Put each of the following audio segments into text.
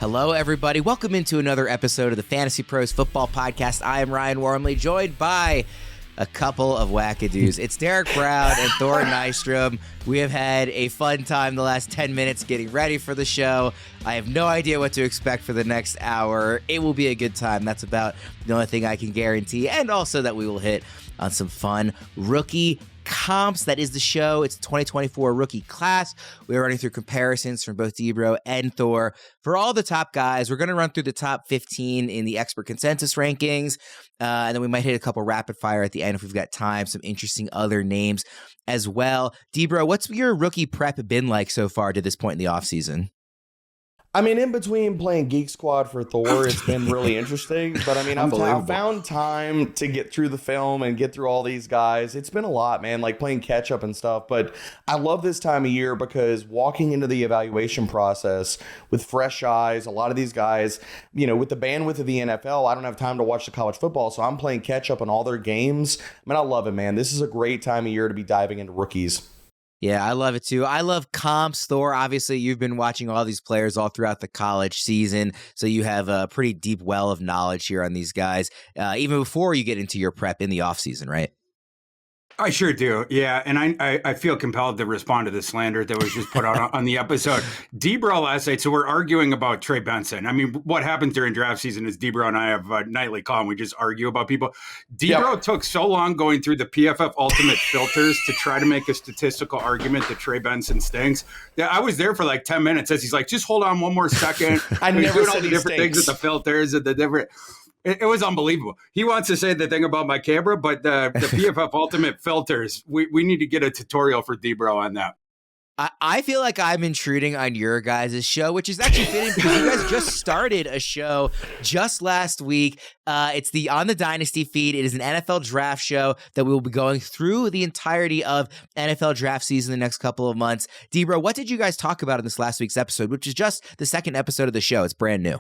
Hello, everybody. Welcome into another episode of the Fantasy Pros Football Podcast. I am Ryan Wormeli, joined by a couple of wackadoos. It's Derek Brown and Thor Nystrom. We have had a fun time the last 10 minutes getting ready for the show. I have no idea what to expect for the next hour. It will be a good time. That's about the only thing I can guarantee. And also that we will hit on some fun rookie comps. That is the show. It's the 2024 rookie class. We're running through comparisons from both Debro and Thor for all the top guys. We're going to run through the top 15 in the expert consensus rankings, and then we might hit a couple rapid fire at the end if we've got time, some interesting other names as well. Debro, what's your rookie prep been like so far to this point in the offseason? I mean, in between playing Geek Squad for Thor, it's been really interesting. But I mean, I've found time to get through the film and get through all these guys. It's been a lot, man, like playing catch up and stuff. But I love this time of year because walking into the evaluation process with fresh eyes, a lot of these guys, you know, with the bandwidth of the NFL, I don't have time to watch the college football. So I'm playing catch up on all their games. I mean, I love it, man. This is a great time of year to be diving into rookies. Yeah, I love it too. I love comps, Thor. Obviously, you've been watching all these players all throughout the college season, so you have a pretty deep well of knowledge here on these guys, even before you get into your prep in the offseason, right? I sure do. Yeah. And I feel compelled to respond to the slander that was just put out on the episode. Debro last night. So we're arguing about Trey Benson. I mean, what happens during draft season is Debro and I have a nightly call and we just argue about people. Debro took so long going through the PFF Ultimate filters to try to make a statistical argument that Trey Benson stinks. Yeah, I was there for like 10 minutes as he's like, just hold on one more second. I never doing said all the he different stinks. things with the filters and the different. It was unbelievable. He wants to say the thing about my camera, but the PFF Ultimate filters, we need to get a tutorial for Debro on that. I feel like I'm intruding on your guys' show, which is actually fitting because you guys just started a show just last week. It's the On the Dynasty feed. It is an NFL draft show that we will be going through the entirety of NFL draft season the next couple of months. Debro, what did you guys talk about in this last week's episode, which is just the second episode of the show? It's brand new.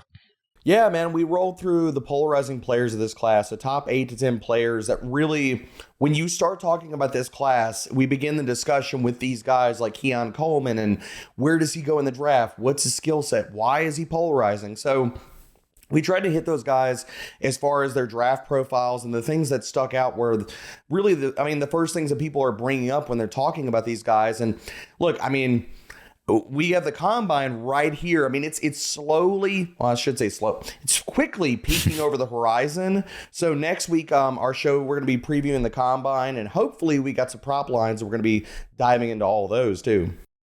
Yeah, man, we rolled through the polarizing players of this class, the top 8 to 10 players that really, when you start talking about this class, we begin the discussion with these guys like Keon Coleman and where does he go in the draft? What's his skill set? Why is he polarizing? So we tried to hit those guys as far as their draft profiles and the things that stuck out were really, the first things that people are bringing up when they're talking about these guys. And look, I mean, we have the combine right here. I mean, it's slowly, well, I should say slow. It's quickly peeking over the horizon. So next week, our show, we're going to be previewing the combine, and hopefully we got some prop lines. And we're going to be diving into all of those too.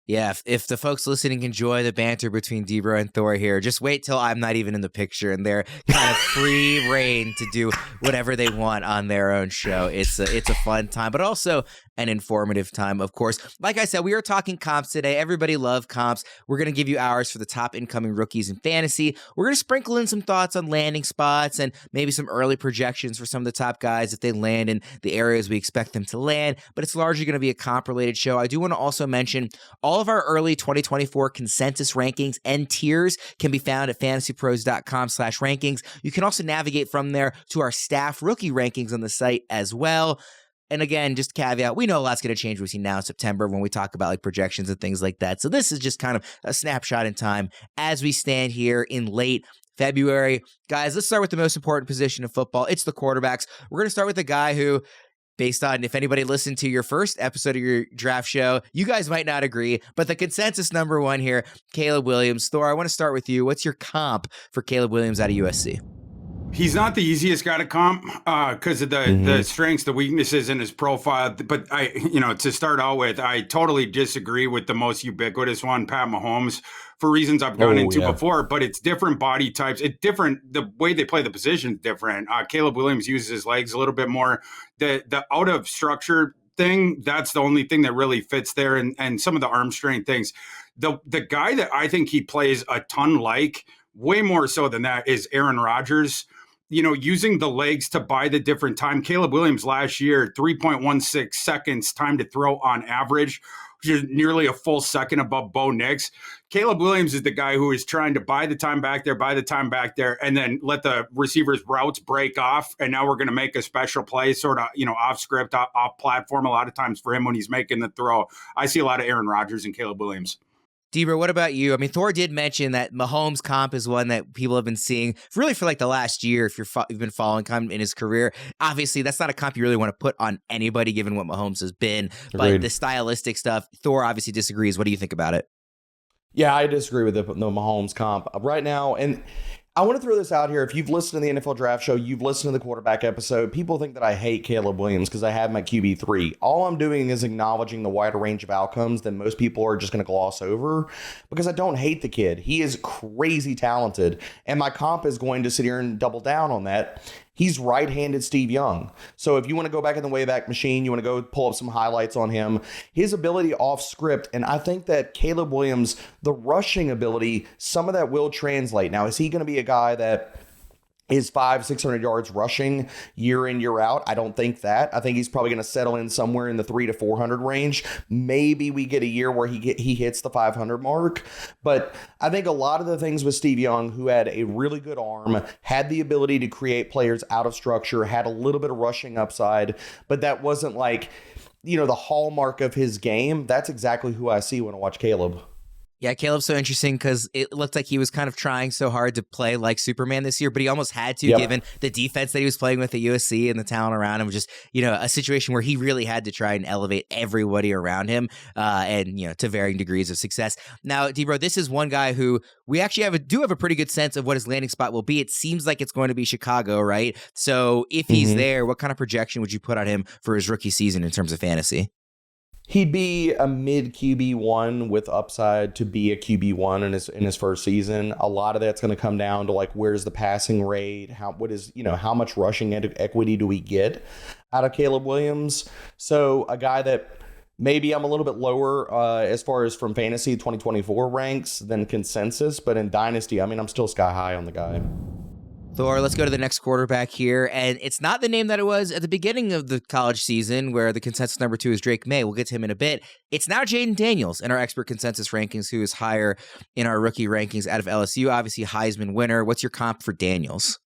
Yeah, if the folks listening enjoy the banter between Debro and Thor here, just wait till I'm not even in the picture and they're kind of free reign to do whatever they want on their own show. It's a fun time, but also an informative time, of course. Like I said, we are talking comps today. Everybody loves comps. We're going to give you ours for the top incoming rookies in fantasy. We're going to sprinkle in some thoughts on landing spots and maybe some early projections for some of the top guys if they land in the areas we expect them to land, but it's largely going to be a comp-related show. I do want to also mention all of our early 2024 consensus rankings and tiers can be found at fantasypros.com/rankings. You can also navigate from there to our staff rookie rankings on the site as well. And again, just caveat, we know a lot's going to change between now and September when we talk about like projections and things like that. So this is just kind of a snapshot in time as we stand here in late February. Guys, let's start with the most important position of football. It's the quarterbacks. We're going to start with a guy who, based on if anybody listened to your first episode of your draft show, you guys might not agree, but the consensus number one here, Caleb Williams. Thor, I want to start with you. What's your comp for Caleb Williams out of USC? He's not the easiest guy to comp because of the strengths, the weaknesses in his profile. But to start out with, I totally disagree with the most ubiquitous one, Pat Mahomes, for reasons I've gone into before. But it's different body types. It's different. The way they play the position is different. Caleb Williams uses his legs a little bit more. The out of structure thing, that's the only thing that really fits there. And some of the arm strength things. The guy that I think he plays a ton like, way more so than that, is Aaron Rodgers. Using the legs to buy the different time. Caleb Williams last year, 3.16 seconds time to throw on average, which is nearly a full second above Bo Nix. Caleb Williams is the guy who is trying to buy the time back there, and then let the receivers' routes break off. And now we're going to make a special play, sort of, off script, off platform a lot of times for him when he's making the throw. I see a lot of Aaron Rodgers and Caleb Williams. Debra, what about you? I mean, Thor did mention that Mahomes comp is one that people have been seeing really for like the last year. If you've been following him in his career, obviously that's not a comp you really want to put on anybody given what Mahomes has been. But Agreed. the stylistic stuff, Thor obviously disagrees. What do you think about it? Yeah, I disagree with the Mahomes comp right now. And I want to throw this out here. If you've listened to the NFL Draft Show, you've listened to the quarterback episode, people think that I hate Caleb Williams because I have him at QB3. All I'm doing is acknowledging the wider range of outcomes that most people are just going to gloss over because I don't hate the kid. He is crazy talented, and my comp is going to sit here and double down on that. He's right-handed Steve Young. So if you want to go back in the Wayback Machine, you want to go pull up some highlights on him, his ability off script, and I think that Caleb Williams, the rushing ability, some of that will translate. Now, is he going to be a guy that is 500-600 yards rushing year in, year out? I don't think that. I think he's probably going to settle in somewhere in the 300 to 400 range. Maybe we get a year where he hits the 500 mark. But I think a lot of the things with Steve Young, who had a really good arm, had the ability to create players out of structure, had a little bit of rushing upside, but that wasn't like, the hallmark of his game. That's exactly who I see when I watch Caleb. Yeah, Caleb's so interesting because it looked like he was kind of trying so hard to play like Superman this year, but he almost had to, given the defense that he was playing with at USC and the talent around him. Just, a situation where he really had to try and elevate everybody around him and, to varying degrees of success. Now, Debro, this is one guy who we actually do have a pretty good sense of what his landing spot will be. It seems like it's going to be Chicago, right? So if he's there, what kind of projection would you put on him for his rookie season in terms of fantasy? He'd be a mid QB1 with upside to be a QB1 in his first season. A lot of that's going to come down to like, where's the passing rate? How much rushing equity do we get out of Caleb Williams? So a guy that maybe I'm a little bit lower as far as from fantasy 2024 ranks than consensus, but in dynasty, I'm still sky high on the guy. Thor, let's go to the next quarterback here. And it's not the name that it was at the beginning of the college season where the consensus number 2 is Drake Maye. We'll get to him in a bit. It's now Jayden Daniels in our expert consensus rankings, who is higher in our rookie rankings out of LSU. Obviously, Heisman winner. What's your comp for Daniels?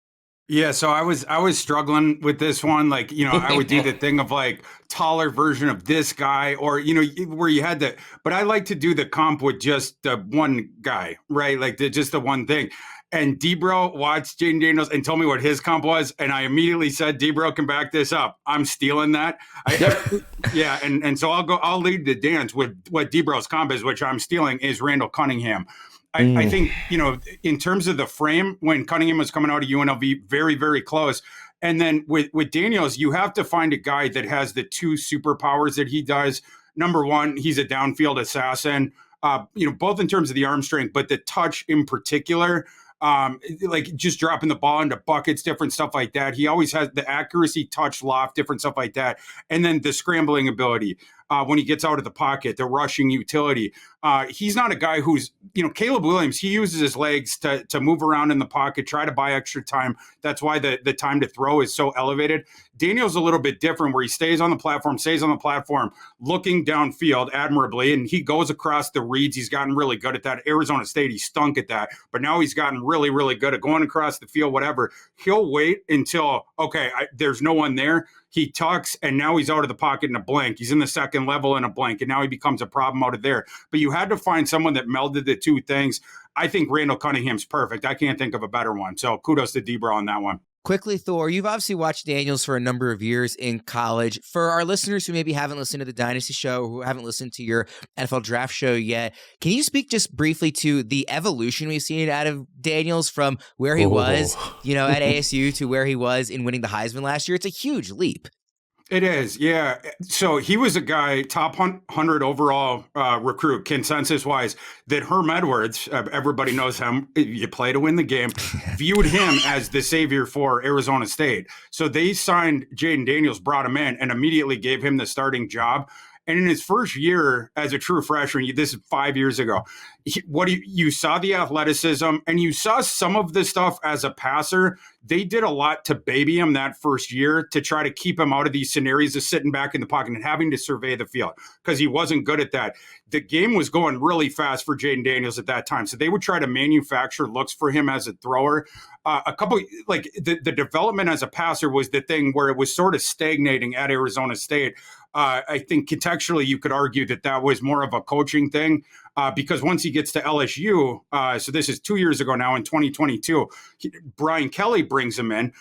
Yeah, so I was struggling with this one. Like, I would do the thing of like taller version of this guy or, where you had to, but I like to do the comp with just the one guy, right? Like just the one thing. And Debro watched Jayden Daniels and told me what his comp was. And I immediately said, Debro can back this up. I'm stealing that. Yeah. And so I'll lead the dance with what Debro's comp is, which I'm stealing is Randall Cunningham. I think, in terms of the frame, when Cunningham was coming out of UNLV, very, very close. And then with Daniels, you have to find a guy that has the 2 superpowers that he does. Number one, he's a downfield assassin, both in terms of the arm strength, but the touch in particular. Like just dropping the ball into buckets, different stuff like that. He always has the accuracy, touch, loft, different stuff like that. And then the scrambling ability when he gets out of the pocket, the rushing utility. He's not a guy who's, Caleb Williams, he uses his legs to move around in the pocket, try to buy extra time. That's why the time to throw is so elevated. Daniel's a little bit different where he stays on the platform, looking downfield admirably, and he goes across the reads. He's gotten really good at that. Arizona State, he stunk at that, but now he's gotten really, really good at going across the field, whatever. He'll wait until, there's no one there. He tucks, and now he's out of the pocket in a blank. He's in the second level in a blank, and now he becomes a problem out of there. But you had to find someone that melded the two things. I think Randall Cunningham's perfect. I can't think of a better one. So kudos to Debra on that one. Quickly, Thor, you've obviously watched Daniels for a number of years in college. For our listeners who maybe haven't listened to the Dynasty Show, who haven't listened to your NFL Draft Show yet, can you speak just briefly to the evolution we've seen out of Daniels from where he was, at ASU to where he was in winning the Heisman last year? It's a huge leap. It is, yeah. So he was a guy, top 100 overall recruit, consensus-wise, that Herm Edwards, everybody knows him, you play to win the game, viewed him as the savior for Arizona State. So they signed Jayden Daniels, brought him in, and immediately gave him the starting job. And in his first year as a true freshman, this is 5 years ago, you saw the athleticism and you saw some of the stuff as a passer. They did a lot to baby him that first year to try to keep him out of these scenarios of sitting back in the pocket and having to survey the field because he wasn't good at that. The game was going really fast for Jayden Daniels at that time. So they would try to manufacture looks for him as a thrower. The development as a passer was the thing where it was sort of stagnating at Arizona State. I think contextually you could argue that was more of a coaching thing. because once he gets to LSU, so this is 2 years ago now in 2022, Brian Kelly brings him in.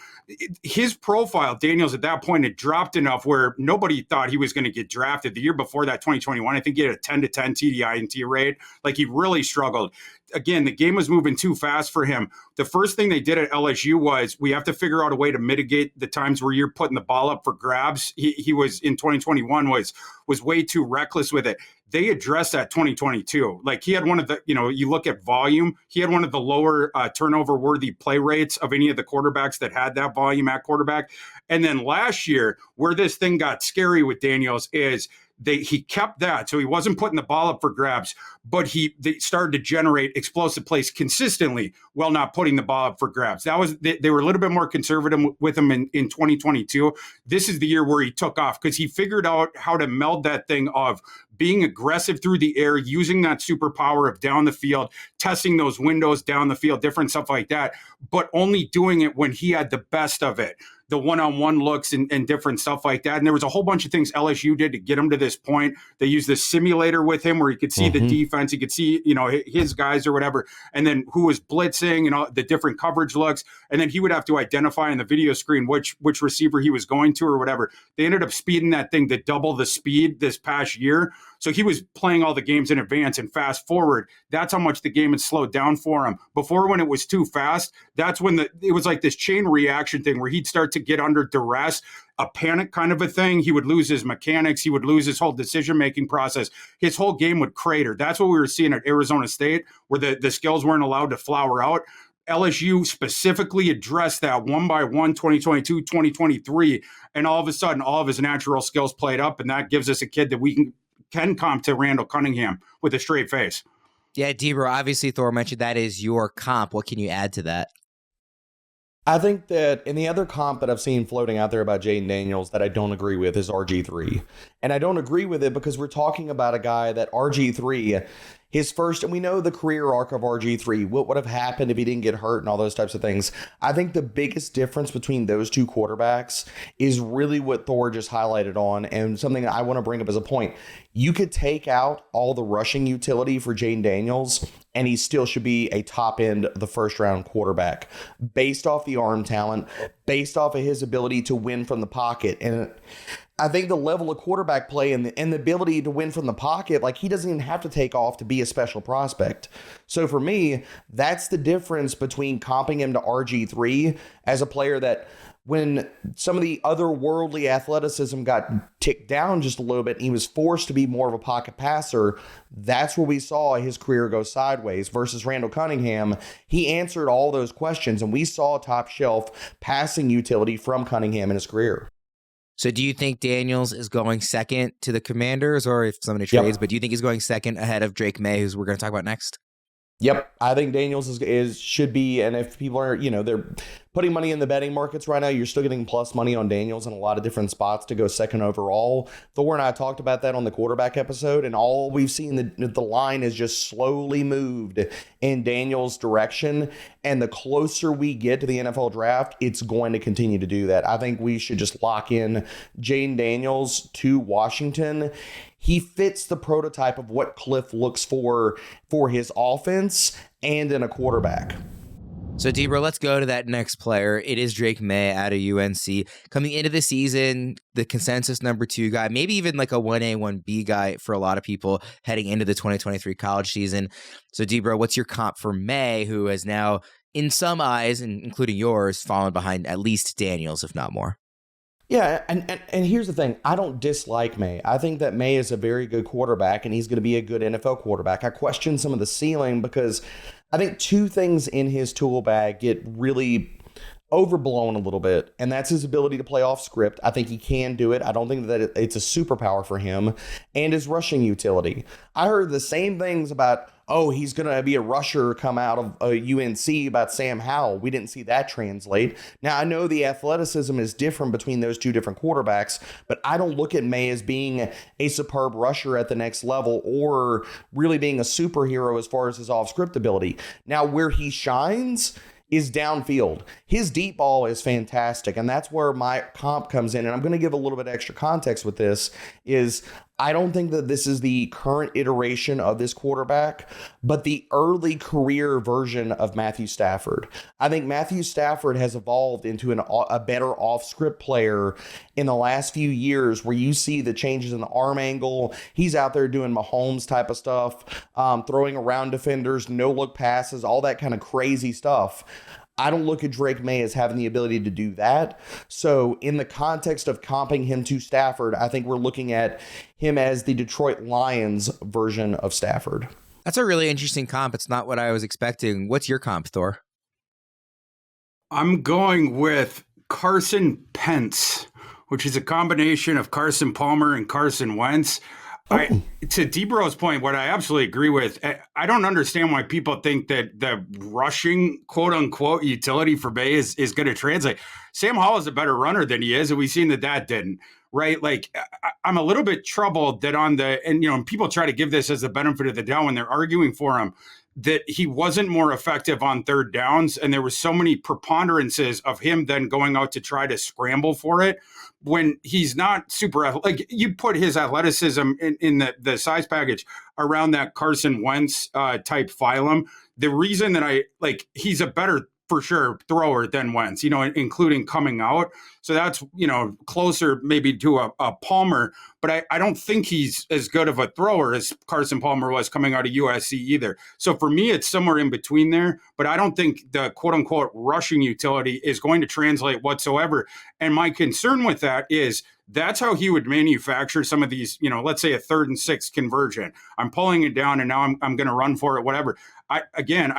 His profile, Daniels, at that point had dropped enough where nobody thought he was going to get drafted. The year before that, 2021, I think he had a 10-10 TDI-INT rate. Like, he really struggled. Again, the game was moving too fast for him. The first thing they did at LSU was, we have to figure out a way to mitigate the times where you're putting the ball up for grabs. He was in 2021 was way too reckless with it. They addressed that 2022. Like, he had one of the, you look at volume, he had one of the lower turnover worthy play rates of any of the quarterbacks that had that volume at quarterback. And then last year, where this thing got scary with Daniels is he kept that. So he wasn't putting the ball up for grabs, but they started to generate explosive plays consistently while not putting the ball up for grabs. That was, they were a little bit more conservative with him in 2022. This is the year where he took off because he figured out how to meld that thing of being aggressive through the air, using that superpower of down the field, testing those windows down the field, different stuff like that, but only doing it when he had the best of it. The one-on-one looks and different stuff like that. And there was a whole bunch of things LSU did to get him to this point. They used this simulator with him where he could see the defense. He could see, his guys or whatever. And then who was blitzing and all the different coverage looks. And then he would have to identify on the video screen which receiver he was going to or whatever. They ended up speeding that thing to double the speed this past year. So he was playing all the games in advance, and fast forward, that's how much the game had slowed down for him. Before, when it was too fast, that's when it was like this chain reaction thing where he'd start to get under duress, a panic kind of a thing. He would lose his mechanics. He would lose his whole decision-making process. His whole game would crater. That's what we were seeing at Arizona State, where the skills weren't allowed to flower out. LSU specifically addressed that one by one, 2022, 2023, and all of a sudden, all of his natural skills played up, and that gives us a kid that we can comp to Randall Cunningham with a straight face. Yeah, Debro, obviously Thor mentioned that is your comp. What can you add to that? I think that in the other comp that I've seen floating out there about Jayden Daniels that I don't agree with is RG3. And I don't agree with it because we're talking about a guy that RG3, his first, and we know the career arc of RG3, what would have happened if he didn't get hurt and all those types of things. I think the biggest difference between those two quarterbacks is really what Thor just highlighted on, and something that I want to bring up as a point. You could take out all the rushing utility for Jayden Daniels, and he still should be a top end of the first round quarterback based off the arm talent, based off of his ability to win from the pocket. And I think the level of quarterback play and the ability to win from the pocket, like, he doesn't even have to take off to be a special prospect. So for me, that's the difference between comping him to RG3 as a player that, when some of the otherworldly athleticism got ticked down just a little bit, and he was forced to be more of a pocket passer, that's where we saw his career go sideways. Versus Randall Cunningham, he answered all those questions, and we saw top shelf passing utility from Cunningham in his career. So do you think Daniels is going second to the Commanders, or if somebody trades, but do you think he's going second ahead of Drake Maye, who we're going to talk about next? Yep, I think Daniels should be, and if people are, they're putting money in the betting markets right now, you're still getting plus money on Daniels in a lot of different spots to go second overall. Thor and I talked about that on the quarterback episode, and all we've seen, the line is just slowly moved in Daniels' direction, and the closer we get to the NFL draft, it's going to continue to do that. I think we should just lock in Jayden Daniels to Washington. He fits the prototype of what Cliff looks for his offense and in a quarterback. So, Debro, let's go to that next player. It is Drake Maye out of UNC. Coming into the season, the consensus number 2 guy, maybe even like a 1A, 1B guy for a lot of people heading into the 2023 college season. So, Debro, what's your comp for Maye, who has now, in some eyes, and including yours, fallen behind at least Daniels, if not more? Yeah, and here's the thing. I don't dislike Maye. I think that Maye is a very good quarterback, and he's going to be a good NFL quarterback. I question some of the ceiling because I think 2 things in his tool bag get really overblown a little bit, and that's his ability to play off script. I think he can do it. I don't think that it's a superpower for him, and his rushing utility. I heard the same things about, he's going to be a rusher come out of UNC about Sam Howell. We didn't see that translate. Now, I know the athleticism is different between those 2 different quarterbacks, but I don't look at Maye as being a superb rusher at the next level or really being a superhero as far as his off-script ability. Now, where he shines is downfield. His deep ball is fantastic, and that's where my comp comes in. And I'm going to give a little bit extra context with this, is I don't think that this is the current iteration of this quarterback, but the early career version of Matthew Stafford. I think Matthew Stafford has evolved into a better off-script player in the last few years, where you see the changes in the arm angle. He's out there doing Mahomes type of stuff, throwing around defenders, no-look passes, all that kind of crazy stuff. I don't look at Drake Maye as having the ability to do that. So in the context of comping him to Stafford, I think we're looking at him as the Detroit Lions version of Stafford. That's a really interesting comp. It's not what I was expecting. What's your comp, Thor? I'm going with Carson Wentz, which is a combination of Carson Palmer and Carson Wentz. To D-Bro's point, what I absolutely agree with, I don't understand why people think that the rushing, quote unquote, utility for Maye is going to translate. Sam Howell is a better runner than he is, and we've seen that didn't, right? Like, I'm a little bit troubled that and people try to give this as the benefit of the doubt when they're arguing for him, that he wasn't more effective on third downs. And there were so many preponderances of him then going out to try to scramble for it, when he's not super, like, you put his athleticism in the size package around that Carson Wentz type phylum. The reason that he's a better, for sure, thrower than Wentz, including coming out. So that's, closer maybe to a Palmer, but I don't think he's as good of a thrower as Carson Palmer was coming out of USC either. So for me, it's somewhere in between there, but I don't think the quote unquote rushing utility is going to translate whatsoever. And my concern with that is that's how he would manufacture some of these, let's say a 3rd and 6 conversion. I'm pulling it down and now I'm going to run for it, whatever. I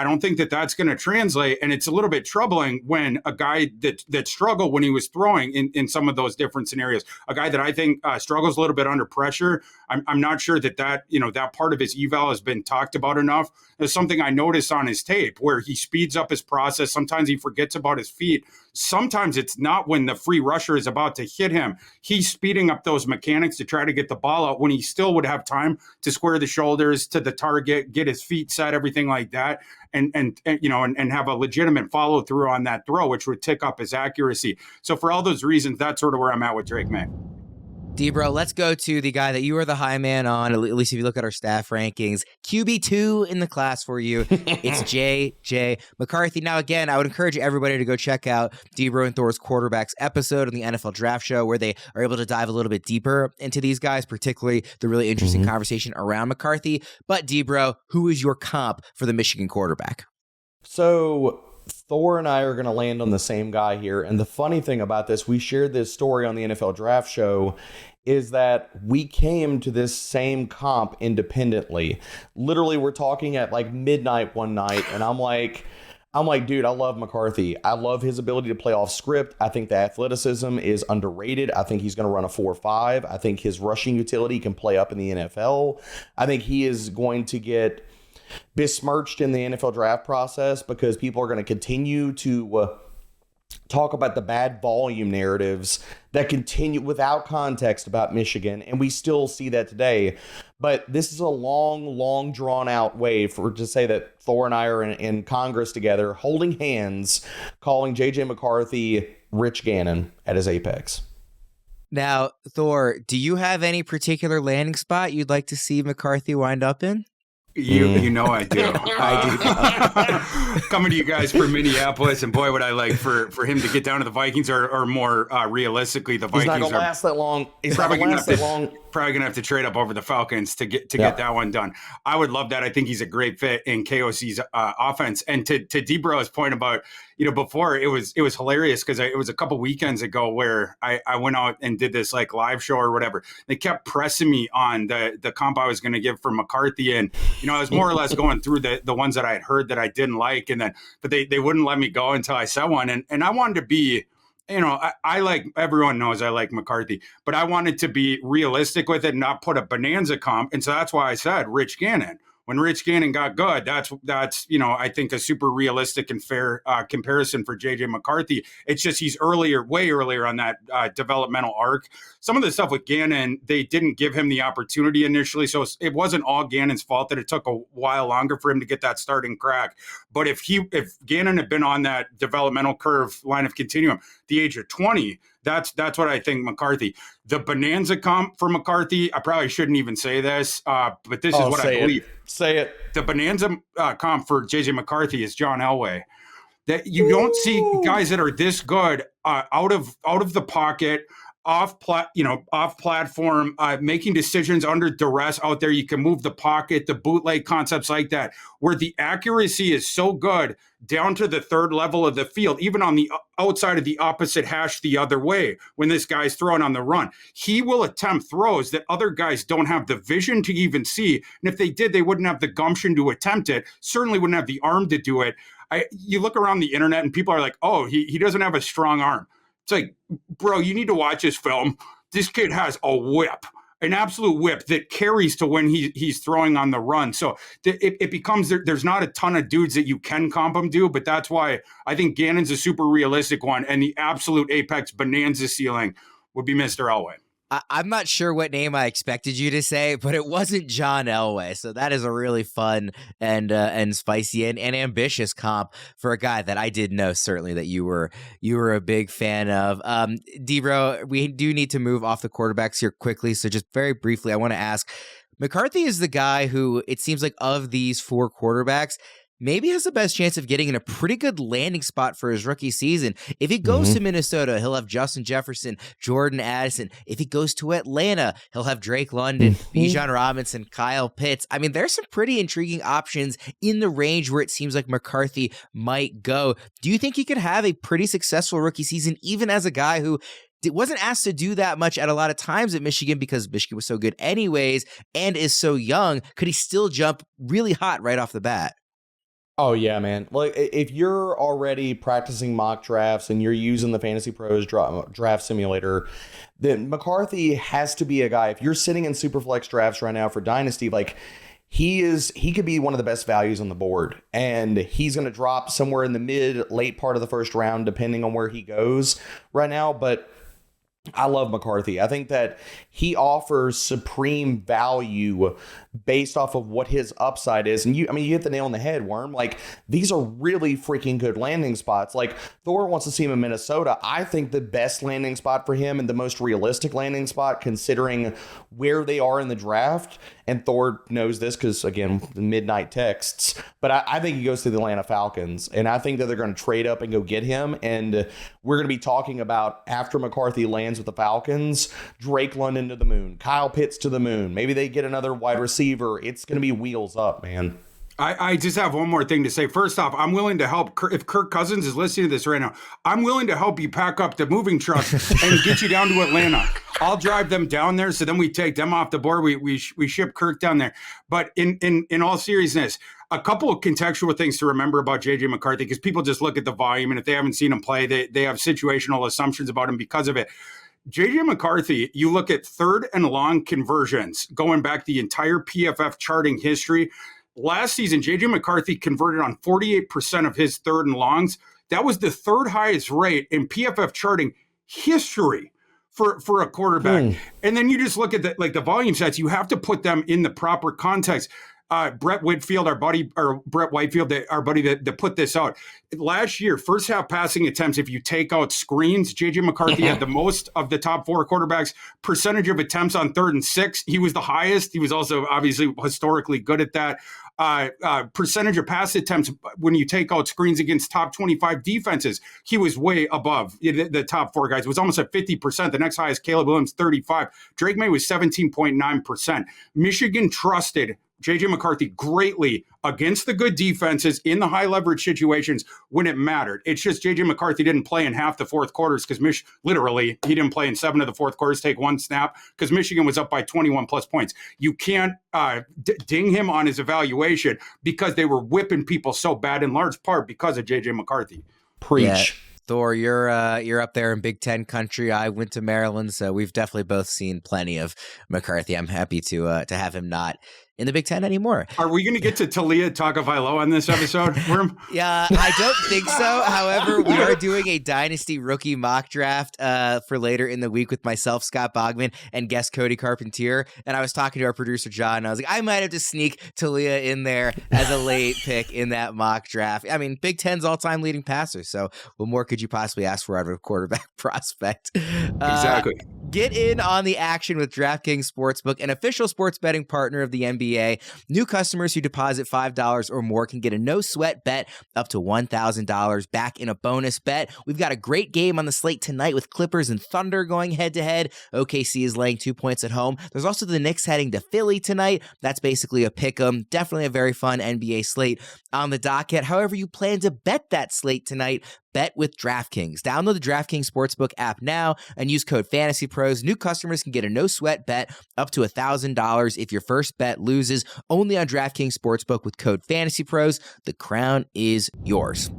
don't think that that's going to translate. And it's a little bit troubling when a guy that struggled when he was throwing in some of those different scenarios, a guy that I think struggles a little bit under pressure. I'm not sure that part of his eval has been talked about enough. There's something I noticed on his tape where he speeds up his process. Sometimes he forgets about his feet. Sometimes it's not when the free rusher is about to hit him. He's speeding up those mechanics to try to get the ball out when he still would have time to square the shoulders to the target, get his feet set, everything like that, and have a legitimate follow through on that throw, which would tick up his accuracy. So for all those reasons, that's sort of where I'm at with Drake Maye. D-Bro, let's go to the guy that you are the high man on, at least if you look at our staff rankings. QB2 in the class for you. It's J.J. McCarthy. Now, again, I would encourage everybody to go check out D-Bro and Thor's quarterbacks episode on the NFL Draft Show, where they are able to dive a little bit deeper into these guys, particularly the really interesting conversation around McCarthy. But D-Bro, who is your comp for the Michigan quarterback? So Thor and I are going to land on the same guy here. And the funny thing about this, we shared this story on the NFL Draft Show, is that we came to this same comp independently. Literally, we're talking at like midnight one night, and I'm like, dude, I love McCarthy. I love his ability to play off script. I think the athleticism is underrated. I think he's going to run a 4.5. I think his rushing utility can play up in the NFL. I think he is going to get besmirched in the NFL draft process because people are going to continue to talk about the bad volume narratives that continue without context about Michigan. And we still see that today. But this is a long drawn out way to say that Thor and I are in Congress together, holding hands, calling J.J. McCarthy Rich Gannon at his apex. Now, Thor, do you have any particular landing spot you'd like to see McCarthy wind up in? You know I do. I do. Coming to you guys from Minneapolis, and boy, would I like for him to get down to the Vikings, or more realistically, the Vikings. He's not going to last that long. He's probably going to last that long. Probably going to have to trade up over the Falcons to get that one done. I would love that. I think he's a great fit in KOC's offense. And to D-Bro's point about, before, it was hilarious because it was a couple weekends ago where I went out and did this like live show or whatever. They kept pressing me on the comp I was going to give for McCarthy. And, I was more or less going through the ones that I had heard that I didn't like. And then, but they wouldn't let me go until I said one. And I wanted to be, I like, everyone knows I like McCarthy, but I wanted to be realistic with it and not put a bonanza comp. And so that's why I said Rich Gannon. When Rich Gannon got good, that's I think a super realistic and fair comparison for J.J. McCarthy. It's just he's way earlier on that developmental arc. Some of the stuff with Gannon, they didn't give him the opportunity initially, so it wasn't all Gannon's fault that it took a while longer for him to get that starting crack. But if Gannon had been on that developmental curve line of continuum, the age of 20, That's what I think McCarthy. The bonanza comp for McCarthy, I probably shouldn't even say this, but this is what I believe. Say it. The bonanza comp for JJ McCarthy is John Elway. That you don't see guys that are this good out of the pocket, off platform, making decisions under duress out there. You can move the pocket, the bootleg concepts like that, where the accuracy is so good down to the third level of the field, even on the outside of the opposite hash the other way. When this guy's throwing on the run, he will attempt throws that other guys don't have the vision to even see. And if they did, they wouldn't have the gumption to attempt it. Certainly wouldn't have the arm to do it. You look around the internet and people are like, oh, he doesn't have a strong arm. It's like, bro, you need to watch this film. This kid has a whip, an absolute whip that carries to when he's throwing on the run. So it becomes, there's not a ton of dudes that you can comp him to, but that's why I think Gannon's a super realistic one. And the absolute apex bonanza ceiling would be Mr. Elway. I'm not sure what name I expected you to say, but it wasn't John Elway. So that is a really fun and spicy and ambitious comp for a guy that I did know certainly that you were a big fan of. D-Bro, we do need to move off the quarterbacks here quickly. So just very briefly, I want to ask, McCarthy is the guy who it seems like of these four quarterbacks maybe has the best chance of getting in a pretty good landing spot for his rookie season. If he goes to Minnesota, he'll have Justin Jefferson, Jordan Addison. If he goes to Atlanta, he'll have Drake London, Bijan Robinson, Kyle Pitts. I mean, there's some pretty intriguing options in the range where it seems like McCarthy might go. Do you think he could have a pretty successful rookie season, even as a guy who wasn't asked to do that much at a lot of times at Michigan because Michigan was so good anyways and is so young? Could he still jump really hot right off the bat? Oh, yeah, man. Like, if you're already practicing mock drafts and you're using the FantasyPros draft simulator, then McCarthy has to be a guy. If you're sitting in Superflex drafts right now for Dynasty, like, he could be one of the best values on the board. And he's going to drop somewhere in the late part of the first round, depending on where he goes right now. But I love McCarthy. I think that he offers supreme value based off of what his upside is. And you hit the nail on the head, Worm. Like, these are really freaking good landing spots. Like, Thor wants to see him in Minnesota. I think the best landing spot for him and the most realistic landing spot, considering where they are in the draft, and Thor knows this because, again, the midnight texts, but I think he goes to the Atlanta Falcons, and I think that they're going to trade up and go get him. And we're going to be talking about, after McCarthy lands with the Falcons, Drake London to the moon, Kyle Pitts to the moon. Maybe they get another wide receiver. It's going to be wheels up, man. I just have one more thing to say. First off, I'm willing to help. If Kirk Cousins is listening to this right now, I'm willing to help you pack up the moving truck and get you down to Atlanta. I'll drive them down there, so then we take them off the board. We ship Kirk down there. But in all seriousness, a couple of contextual things to remember about JJ McCarthy, because people just look at the volume, and if they haven't seen him play, they have situational assumptions about him because of it. JJ McCarthy, you look at third and long conversions going back the entire PFF charting history. Last season, JJ McCarthy converted on 48% of his third and longs. That was the third highest rate in PFF charting history for a quarterback. And then you just look at the volume sets. You have to put them in the proper context. Brett Whitfield, our buddy that put this out last year, first half passing attempts, if you take out screens, JJ McCarthy had the most of the top four quarterbacks. Percentage of attempts on 3rd and 6, he was the highest. He was also obviously historically good at that. Percentage of pass attempts when you take out screens against top 25 defenses, he was way above the top four guys. It was almost at 50%. The next highest, Caleb Williams, 35. Drake Maye was 17.9%. Michigan trusted JJ McCarthy greatly against the good defenses in the high leverage situations when it mattered. It's just JJ McCarthy didn't play in half the fourth quarters because literally he didn't play in 7 of the fourth quarters, take one snap because Michigan was up by 21 plus points. You can't ding him on his evaluation because they were whipping people so bad, in large part because of JJ McCarthy. Preach. Yeah. Thor, you're up there in Big Ten country. I went to Maryland, so we've definitely both seen plenty of McCarthy. I'm happy to have him not in the Big Ten anymore. Are we going to get to Taulia Tagovailoa on this episode, Worm? Yeah, I don't think so. However, we are doing a Dynasty rookie mock draft for later in the week with myself, Scott Bogman, and guest Cody Carpentier. And I was talking to our producer, John, and I was like, I might have to sneak Taulia in there as a late pick in that mock draft. I mean, Big Ten's all-time leading passer, so what more could you possibly ask for out of a quarterback prospect? Exactly. Get in on the action with DraftKings Sportsbook, an official sports betting partner of the NBA. New customers who deposit $5 or more can get a no-sweat bet up to $1,000 back in a bonus bet. We've got a great game on the slate tonight with Clippers and Thunder going head-to-head. OKC is laying 2 points at home. There's also the Knicks heading to Philly tonight. That's basically a pick-em. Definitely a very fun NBA slate on the docket. However you plan to bet that slate tonight, bet with DraftKings. Download the DraftKings Sportsbook app now and use code FANTASYPROS. New customers can get a no-sweat bet up to $1,000 if your first bet loses. Only on DraftKings Sportsbook with code FANTASYPROS. The crown is yours.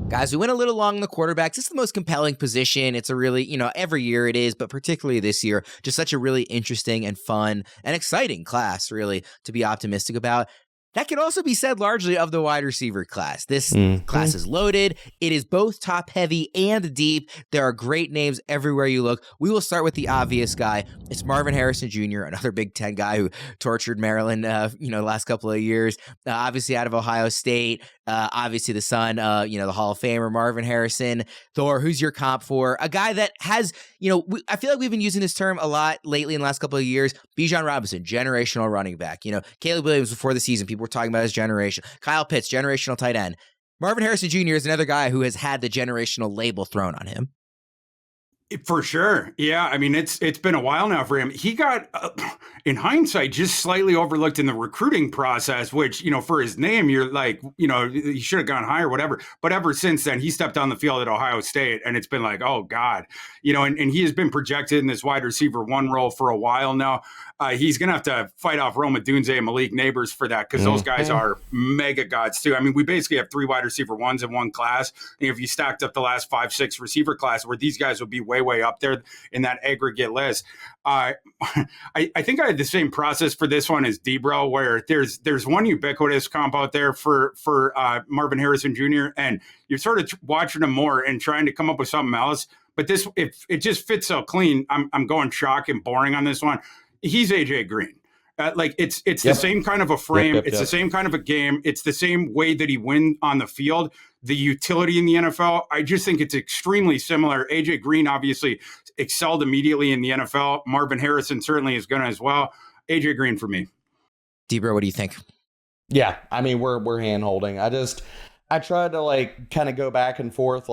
Guys, we went a little long on the quarterbacks. It's the most compelling position. It's a really, every year it is, but particularly this year, just such a really interesting and fun and exciting class, really, to be optimistic about. That can also be said largely of the wide receiver class. This class is loaded. It is both top heavy and deep. There are great names everywhere you look. We will start with the obvious guy. It's Marvin Harrison Jr., another Big Ten guy who tortured Maryland, the last couple of years. Obviously out of Ohio State. Obviously the son, the Hall of Famer, Marvin Harrison. Thor, who's your comp for? A guy that has, I feel like we've been using this term a lot lately in the last couple of years. Bijan Robinson, generational running back. Caleb Williams before the season, people were talking about his generation. Kyle Pitts, generational tight end. Marvin Harrison Jr. is another guy who has had the generational label thrown on him. For sure. Yeah. I mean, it's been a while now for him. He got, in hindsight, just slightly overlooked in the recruiting process, which, for his name, you're like, he should have gone higher, whatever. But ever since then, he stepped on the field at Ohio State and it's been like, oh God, and he has been projected in this wide receiver one role for a while now. He's going to have to fight off Odunze and Malik Nabers for that because those guys are mega gods too. I mean, we basically have 3 wide receiver ones in one class. And if you stacked up the last 5-6 receiver class where these guys would be way up there in that aggregate list. I think I had the same process for this one as Debro, where there's one ubiquitous comp out there for Marvin Harrison Jr. and you're sort of watching him more and trying to come up with something else. But this, if it just fits so clean, I'm going shock and boring on this one. He's AJ Green. It's the same kind of a frame. It's the same kind of a game. It's the same way that he wins on the field. The utility in the NFL, I just think it's extremely similar. AJ Green obviously excelled immediately in the NFL. Marvin Harrison certainly is going to as well. AJ Green for me. Debro, what do you think? Yeah, I mean, we're hand holding. I tried to kind of go back and forth.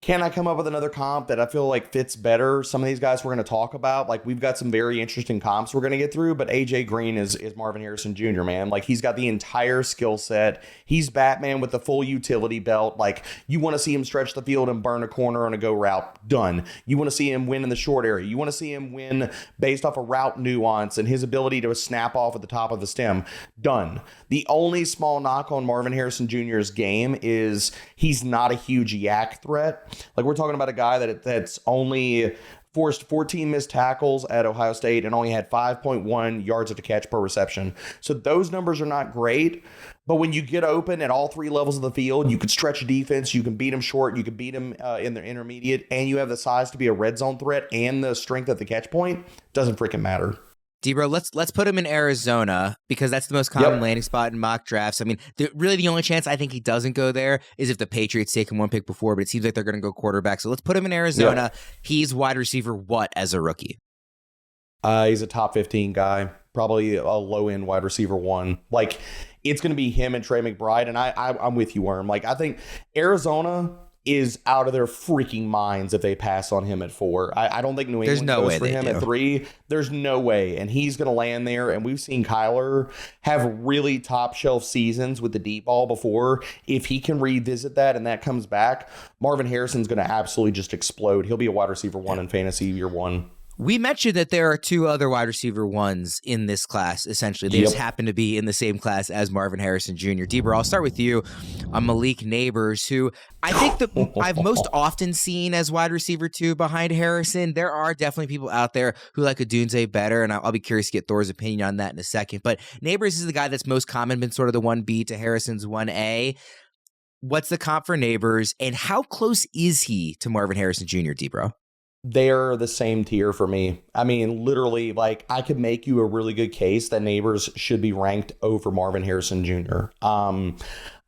Can I come up with another comp that I feel like fits better? Some of these guys we're going to talk about, we've got some very interesting comps we're going to get through, but AJ Green is Marvin Harrison Jr., man. He's got the entire skill set. He's Batman with the full utility belt. You want to see him stretch the field and burn a corner on a go route. Done. You want to see him win in the short area. You want to see him win based off a route nuance and his ability to snap off at the top of the stem. Done. The only small knock on Marvin Harrison Jr.'s game is he's not a huge yak threat. We're talking about a guy that's only forced 14 missed tackles at Ohio State and only had 5.1 yards of the catch per reception. So those numbers are not great. But when you get open at all 3 levels of the field, you can stretch a defense, you can beat him short, you can beat him in the intermediate, and you have the size to be a red zone threat and the strength at the catch point, doesn't freaking matter. Debro, let's put him in Arizona because that's the most common landing spot in mock drafts. I mean, really the only chance I think he doesn't go there is if the Patriots take him one pick before, but it seems like they're going to go quarterback. So let's put him in Arizona. He's wide receiver what as a rookie? He's a top 15 guy, probably a low-end wide receiver 1. It's going to be him and Trey McBride, and I'm with you, Worm. I think Arizona is out of their freaking minds if they pass on him at 4. I don't think New England goes for him at 3. There's no way. And he's going to land there. And we've seen Kyler have really top shelf seasons with the deep ball before. If he can revisit that and that comes back, Marvin Harrison's going to absolutely just explode. He'll be a wide receiver 1 in fantasy year 1. We mentioned that there are two other wide receiver ones in this class, essentially. They just happen to be in the same class as Marvin Harrison Jr. Debra, I'll start with you on Malik Nabers, who I think that I've most often seen as wide receiver 2 behind Harrison. There are definitely people out there who like Odunze better, and I'll be curious to get Thor's opinion on that in a second. But Nabers is the guy that's most common, been sort of the 1B to Harrison's 1A. What's the comp for Nabers, and how close is he to Marvin Harrison Jr., Debra? They're the same tier for me. I mean, literally, like, I could make you a really good case that Nabers should be ranked over Marvin Harrison Jr.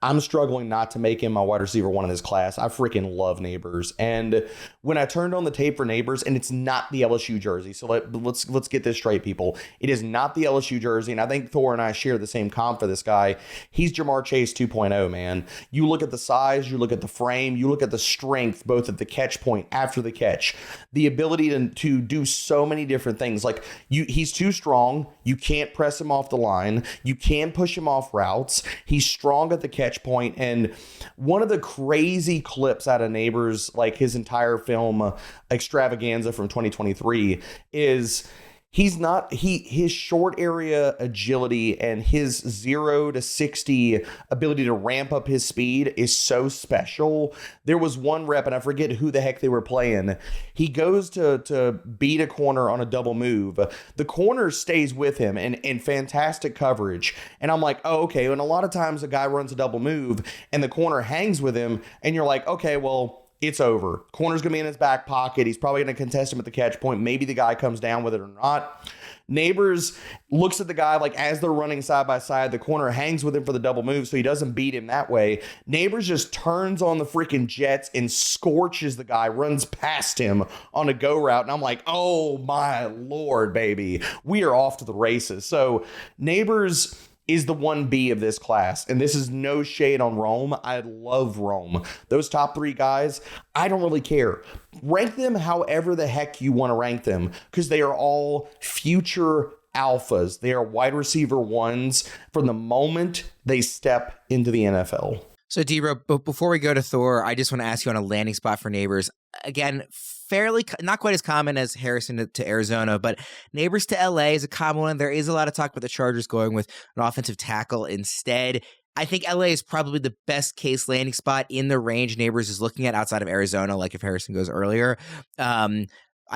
I'm struggling not to make him my wide receiver 1 in this class. I freaking love Nabers. And when I turned on the tape for Nabers, and it's not the LSU jersey, so let's get this straight, people. It is not the LSU jersey, and I think Thor and I share the same comp for this guy. He's Ja'Marr Chase 2.0, man. You look at the size, you look at the frame, you look at the strength, both at the catch point, after the catch, the ability to do so many different things. Like, he's too strong. You can't press him off the line. You can push him off routes. He's strong at the catch point. And one of the crazy clips out of Nabers, like his entire film extravaganza from 2023, is his short area agility and his 0 to 60 ability to ramp up his speed is so special. There was one rep, and I forget who the heck they were playing. He goes to beat a corner on a double move. The corner stays with him in fantastic coverage. And I'm like, oh, okay. And a lot of times a guy runs a double move and the corner hangs with him, and you're like, okay, well, it's over. Corner's going to be in his back pocket. He's probably going to contest him at the catch point. Maybe the guy comes down with it or not. Nabers looks at the guy like as they're running side by side. The corner hangs with him for the double move, so he doesn't beat him that way. Nabers just turns on the freaking jets and scorches the guy, runs past him on a go route. And I'm like, oh my Lord, baby. We are off to the races. So Nabers is the 1B of this class. And this is no shade on Rome. I love Rome. Those top 3 guys, I don't really care. Rank them however the heck you want to rank them, because they are all future alphas. They are wide receiver 1s from the moment they step into the NFL. So, Debra, before we go to Thor, I just want to ask you on a landing spot for Nabers. Again, fairly, not quite as common as Harrison to Arizona, but Nabers to LA is a common one. There is a lot of talk about the Chargers going with an offensive tackle instead. I think LA is probably the best case landing spot in the range Nabers is looking at outside of Arizona, like if Harrison goes earlier. I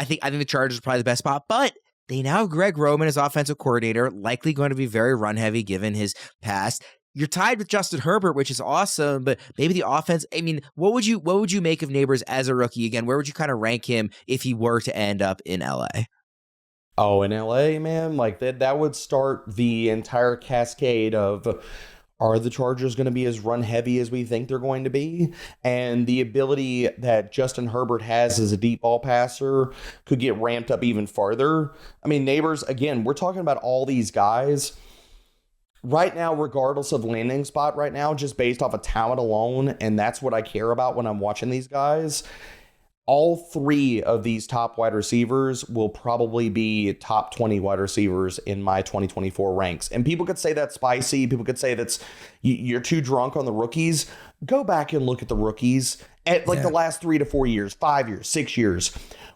think the Chargers are probably the best spot, but they now have Greg Roman as offensive coordinator, likely going to be very run heavy given his past. You're tied with Justin Herbert, which is awesome, but maybe the offense, I mean, what would you make of Nabers as a rookie? Again, where would you kind of rank him if he were to end up in LA? Oh, in LA, man, like that would start the entire cascade of, are the Chargers going to be as run heavy as we think they're going to be? And the ability that Justin Herbert has as a deep ball passer could get ramped up even farther. I mean, Nabers, again, we're talking about all these guys right now, regardless of landing spot right now, just based off of talent alone. And that's what I care about when I'm watching these guys. All 3 of these top wide receivers will probably be top 20 wide receivers in my 2024 ranks. And people could say that's spicy. People could say that's you're too drunk on the rookies. Go back and look at the rookies at the last 3 to 4 years, 5 years, 6 years.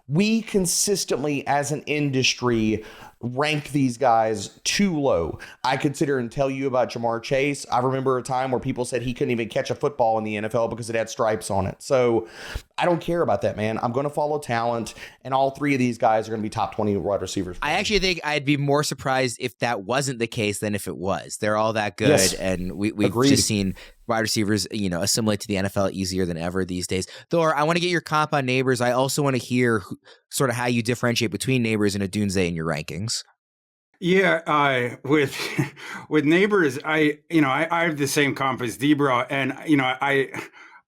We consistently, as an industry, rank these guys too low. I could sit here and tell you about Ja'Marr Chase. I remember a time where people said he couldn't even catch a football in the NFL because it had stripes on it. So I don't care about that, man. I'm going to follow talent, and all 3 of these guys are going to be top 20 wide receivers. I actually think I'd be more surprised if that wasn't the case than if it was. They're all that good, yes. And we've just seen wide receivers, assimilate to the NFL easier than ever these days. Thor, I want to get your comp on Nabers. I also want to hear sort of how you differentiate between Nabers and Odunze in your rankings. Yeah, with Nabers, I have the same comp as Debra, and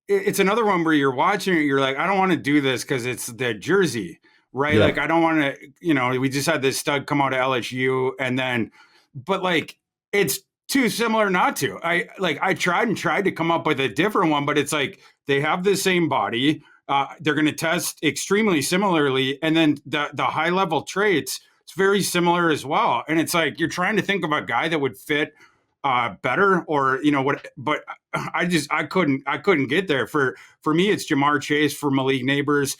it's another one where you're watching it, you're like, I don't want to do this because it's the jersey, right? Yeah. Like, I don't want to, we just had this stud come out of LSU, but like, it's too similar not to. I tried to come up with a different one, but it's like they have the same body. They're going to test extremely similarly, and then the high level traits, it's very similar as well. And it's like you're trying to think of a guy that would fit better, or what? But I couldn't get there. For me, it's Jamar Chase. For Malik Nabers,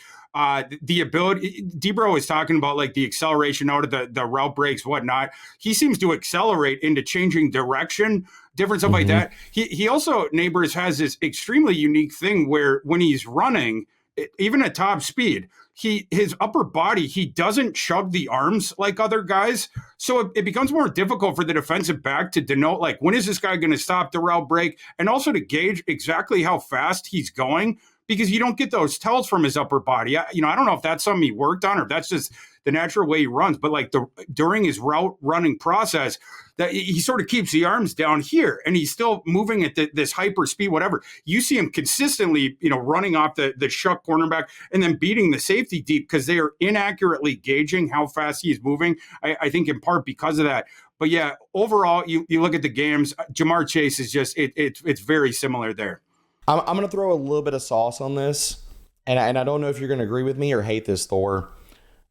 the ability, Debro was talking about like the acceleration out of the route breaks, whatnot. He seems to accelerate into changing direction, different stuff like that. He also, Nabers has this extremely unique thing where when he's running, even at top speed, his upper body, he doesn't chug the arms like other guys. So it becomes more difficult for the defensive back to denote, like, when is this guy going to stop the route break? And also to gauge exactly how fast he's going, because you don't get those tells from his upper body. I don't know if that's something he worked on or if that's just the natural way he runs. But like during his route running process, that he sort of keeps the arms down here and he's still moving at this hyper speed, whatever. You see him consistently, running off the shuck cornerback and then beating the safety deep because they are inaccurately gauging how fast he's moving. I think in part because of that. But yeah, overall, you look at the games, Jamar Chase is just, it's very similar there. I'm going to throw a little bit of sauce on this, and I don't know if you're going to agree with me or hate this, Thor.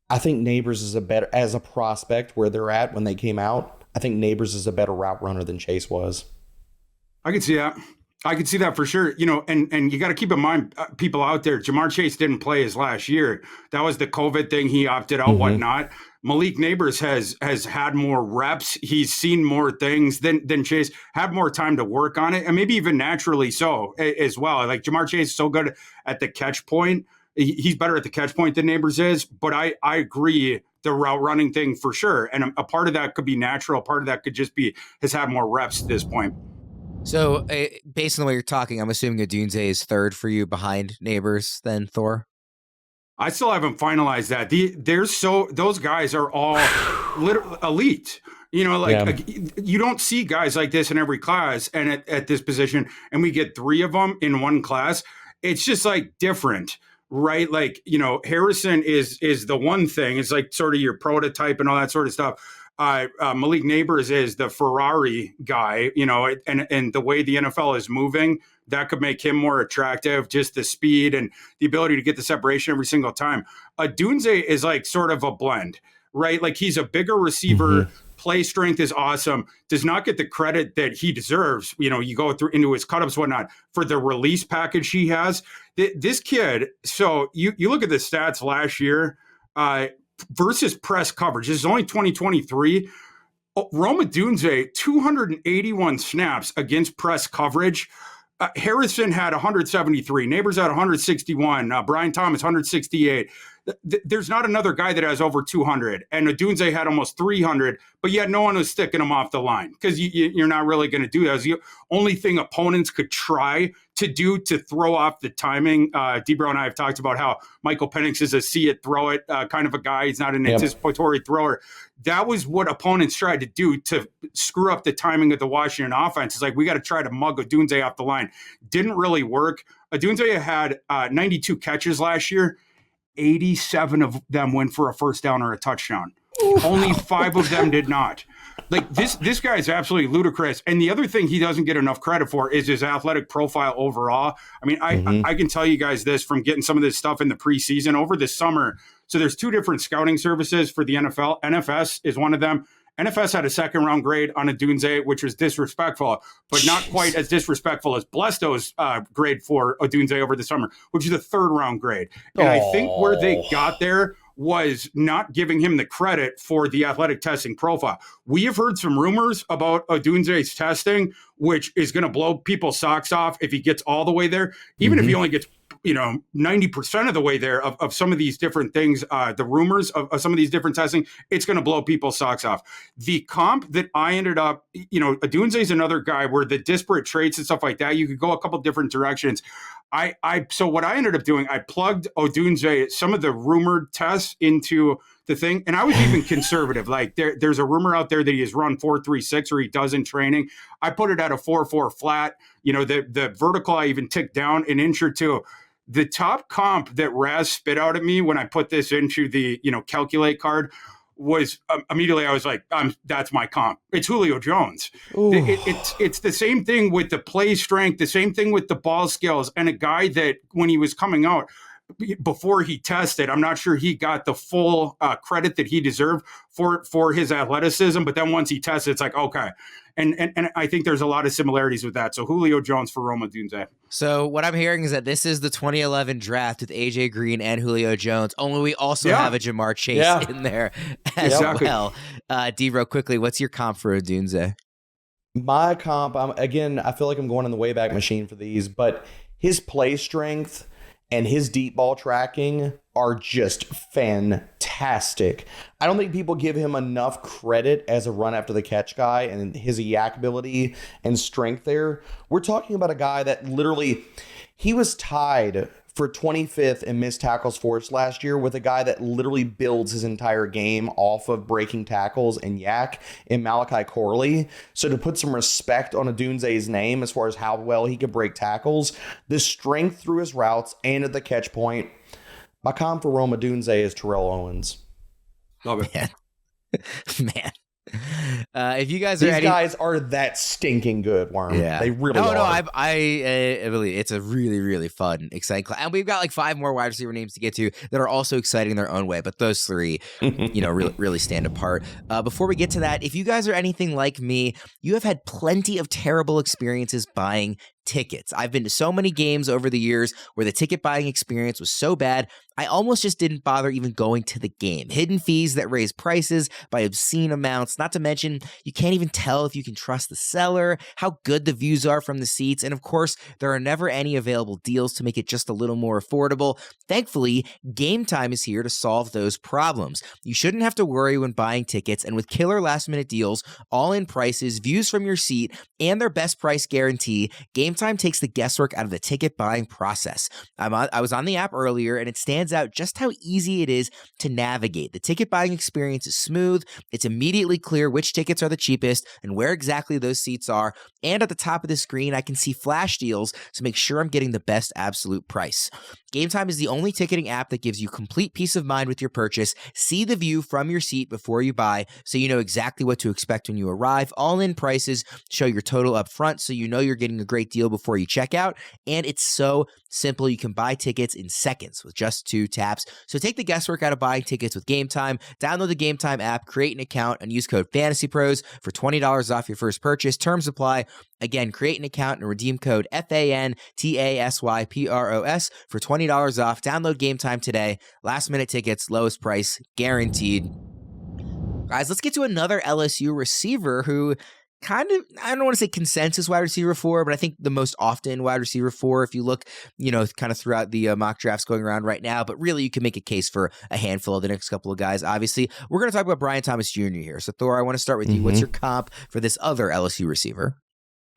I think Nabers is as a prospect where they're at when they came out, I think Nabers is a better route runner than Chase was. I can see that. I can see that for sure. And you got to keep in mind, people out there, Jamar Chase didn't play his last year. That was the COVID thing. He opted out, whatnot. Malik Nabers has had more reps. He's seen more things than Chase, had more time to work on it, and maybe even naturally so as well. Like Jamar Chase is so good at the catch point. He's better at the catch point than Nabers is, but I agree the route running thing for sure. And a part of that could be natural. A part of that could just be has had more reps at this point. So based on the way you're talking, I'm assuming Odunze is third for you behind Nabers then Thor? I still haven't finalized that. Those guys are all elite. You don't see guys like this in every class and at this position, and we get three of them in one class. It's just like different, right? Like, Harrison is the one thing. It's like sort of your prototype and all that sort of stuff. Malik Nabers is the Ferrari guy, and the way the NFL is moving, that could make him more attractive, just the speed and the ability to get the separation every single time. Odunze is like sort of a blend, right? Like he's a bigger receiver, play strength is awesome, does not get the credit that he deserves. You go through into his cutups, whatnot, for the release package he has. This kid, so you look at the stats last year, versus press coverage. This is only 2023. Rome Odunze, 281 snaps against press coverage. Harrison had 173. Nabers had 161. Brian Thomas, 168. There's not another guy that has over 200. And Odunze had almost 300, but yet no one was sticking him off the line because you're not really going to do that. It's the only thing opponents could try to do to throw off the timing. Debro and I have talked about how Michael Penix is a see it, throw it kind of a guy. He's not an anticipatory thrower. That was what opponents tried to do to screw up the timing of the Washington offense. It's like, we got to try to mug Odunze off the line. Didn't really work. Odunze had 92 catches last year. 87 of them went for a first down or a touchdown. Only 5 of them did not. Like this guy is absolutely ludicrous. And the other thing he doesn't get enough credit for is his athletic profile overall. I mean, I can tell you guys this from getting some of this stuff in the preseason over the summer. So there's 2 different scouting services for the NFL. NFS is one of them. NFS had a second round grade on Odunze, which was disrespectful, but not quite as disrespectful as Blesto's grade for Odunze over the summer, which is a third round grade. And I think where they got there was not giving him the credit for the athletic testing profile. We have heard some rumors about Odunze's testing, which is going to blow people's socks off if he gets all the way there, even if he only gets 90% of the way there of some of these different things, the rumors of some of these different testing, it's going to blow people's socks off. The comp that I ended up, Odunze is another guy where the disparate traits and stuff like that, you could go a couple different directions. So what I ended up doing, I plugged Odunze, some of the rumored tests into the thing. And I was even conservative. Like there's a rumor out there that he has run 4.36 or he does in training. I put it at a 4.4 flat. The vertical, I even ticked down an inch or two. The top comp that Raz spit out at me when I put this into the, calculate card was immediately I was like, that's my comp. It's Julio Jones. It's the same thing with the play strength, the same thing with the ball skills, and a guy that when he was coming out, before he tested, I'm not sure he got the full credit that he deserved for his athleticism. But then once he tested, it's like, okay. And I think there's a lot of similarities with that. So Julio Jones for Rome Odunze. So what I'm hearing is that this is the 2011 draft with AJ Green and Julio Jones. Only we also have a Jamar Chase in there as well. D, real quickly, what's your comp for Odunze? My comp, I feel like I'm going in the Wayback Machine for these, but his play strength and his deep ball tracking are just fantastic. I don't think people give him enough credit as a run after the catch guy and his yak ability and strength there. We're talking about a guy that literally, he was tied for 25th in missed tackles forced last year with a guy that literally builds his entire game off of breaking tackles and yak in Malachi Corley. So to put some respect on Odunze's name as far as how well he could break tackles, the strength through his routes and at the catch point, my comp for Rome Odunze is Terrell Owens. Love it. Man. If you guys These guys are that stinking good, Worm. Yeah, they really are. No, I really, it's a really, really fun, exciting class, and we've got like 5 more wide receiver names to get to that are also exciting in their own way. But those 3, really stand apart. Before we get to that, if you guys are anything like me, you have had plenty of terrible experiences buying tickets. I've been to so many games over the years where the ticket buying experience was so bad, I almost just didn't bother even going to the game. Hidden fees that raise prices by obscene amounts, not to mention you can't even tell if you can trust the seller, how good the views are from the seats, and of course, there are never any available deals to make it just a little more affordable. Thankfully, Game Time is here to solve those problems. You shouldn't have to worry when buying tickets, and with killer last-minute deals, all-in prices, views from your seat, and their best price guarantee, Game Time takes the guesswork out of the ticket buying process. I was on the app earlier, and it stands out just how easy it is to navigate. The ticket buying experience is smooth. It's immediately clear which tickets are the cheapest and where exactly those seats are. And at the top of the screen, I can see flash deals to make sure I'm getting the best absolute price. Game Time is the only ticketing app that gives you complete peace of mind with your purchase. See the view from your seat before you buy, so you know exactly what to expect when you arrive. All-in prices show your total up front, so you know you're getting a great deal before you check out. And it's so simple. You can buy tickets in seconds with just 2 taps. So take the guesswork out of buying tickets with Game Time. Download the Game Time app, create an account, and use code FantasyPros for $20 off your first purchase. Terms apply. Again, create an account and redeem code FANTASYPROS for $20 off. Download Game Time today. Last minute tickets, lowest price, guaranteed. Guys, let's get to another LSU receiver who kind of, I don't want to say consensus wide receiver 4, but I think the most often wide receiver 4 if you look, kind of throughout the mock drafts going around right now. But really, you can make a case for a handful of the next couple of guys. Obviously, we're going to talk about Brian Thomas Jr. here. So, Thor, I want to start with you. What's your comp for this other LSU receiver?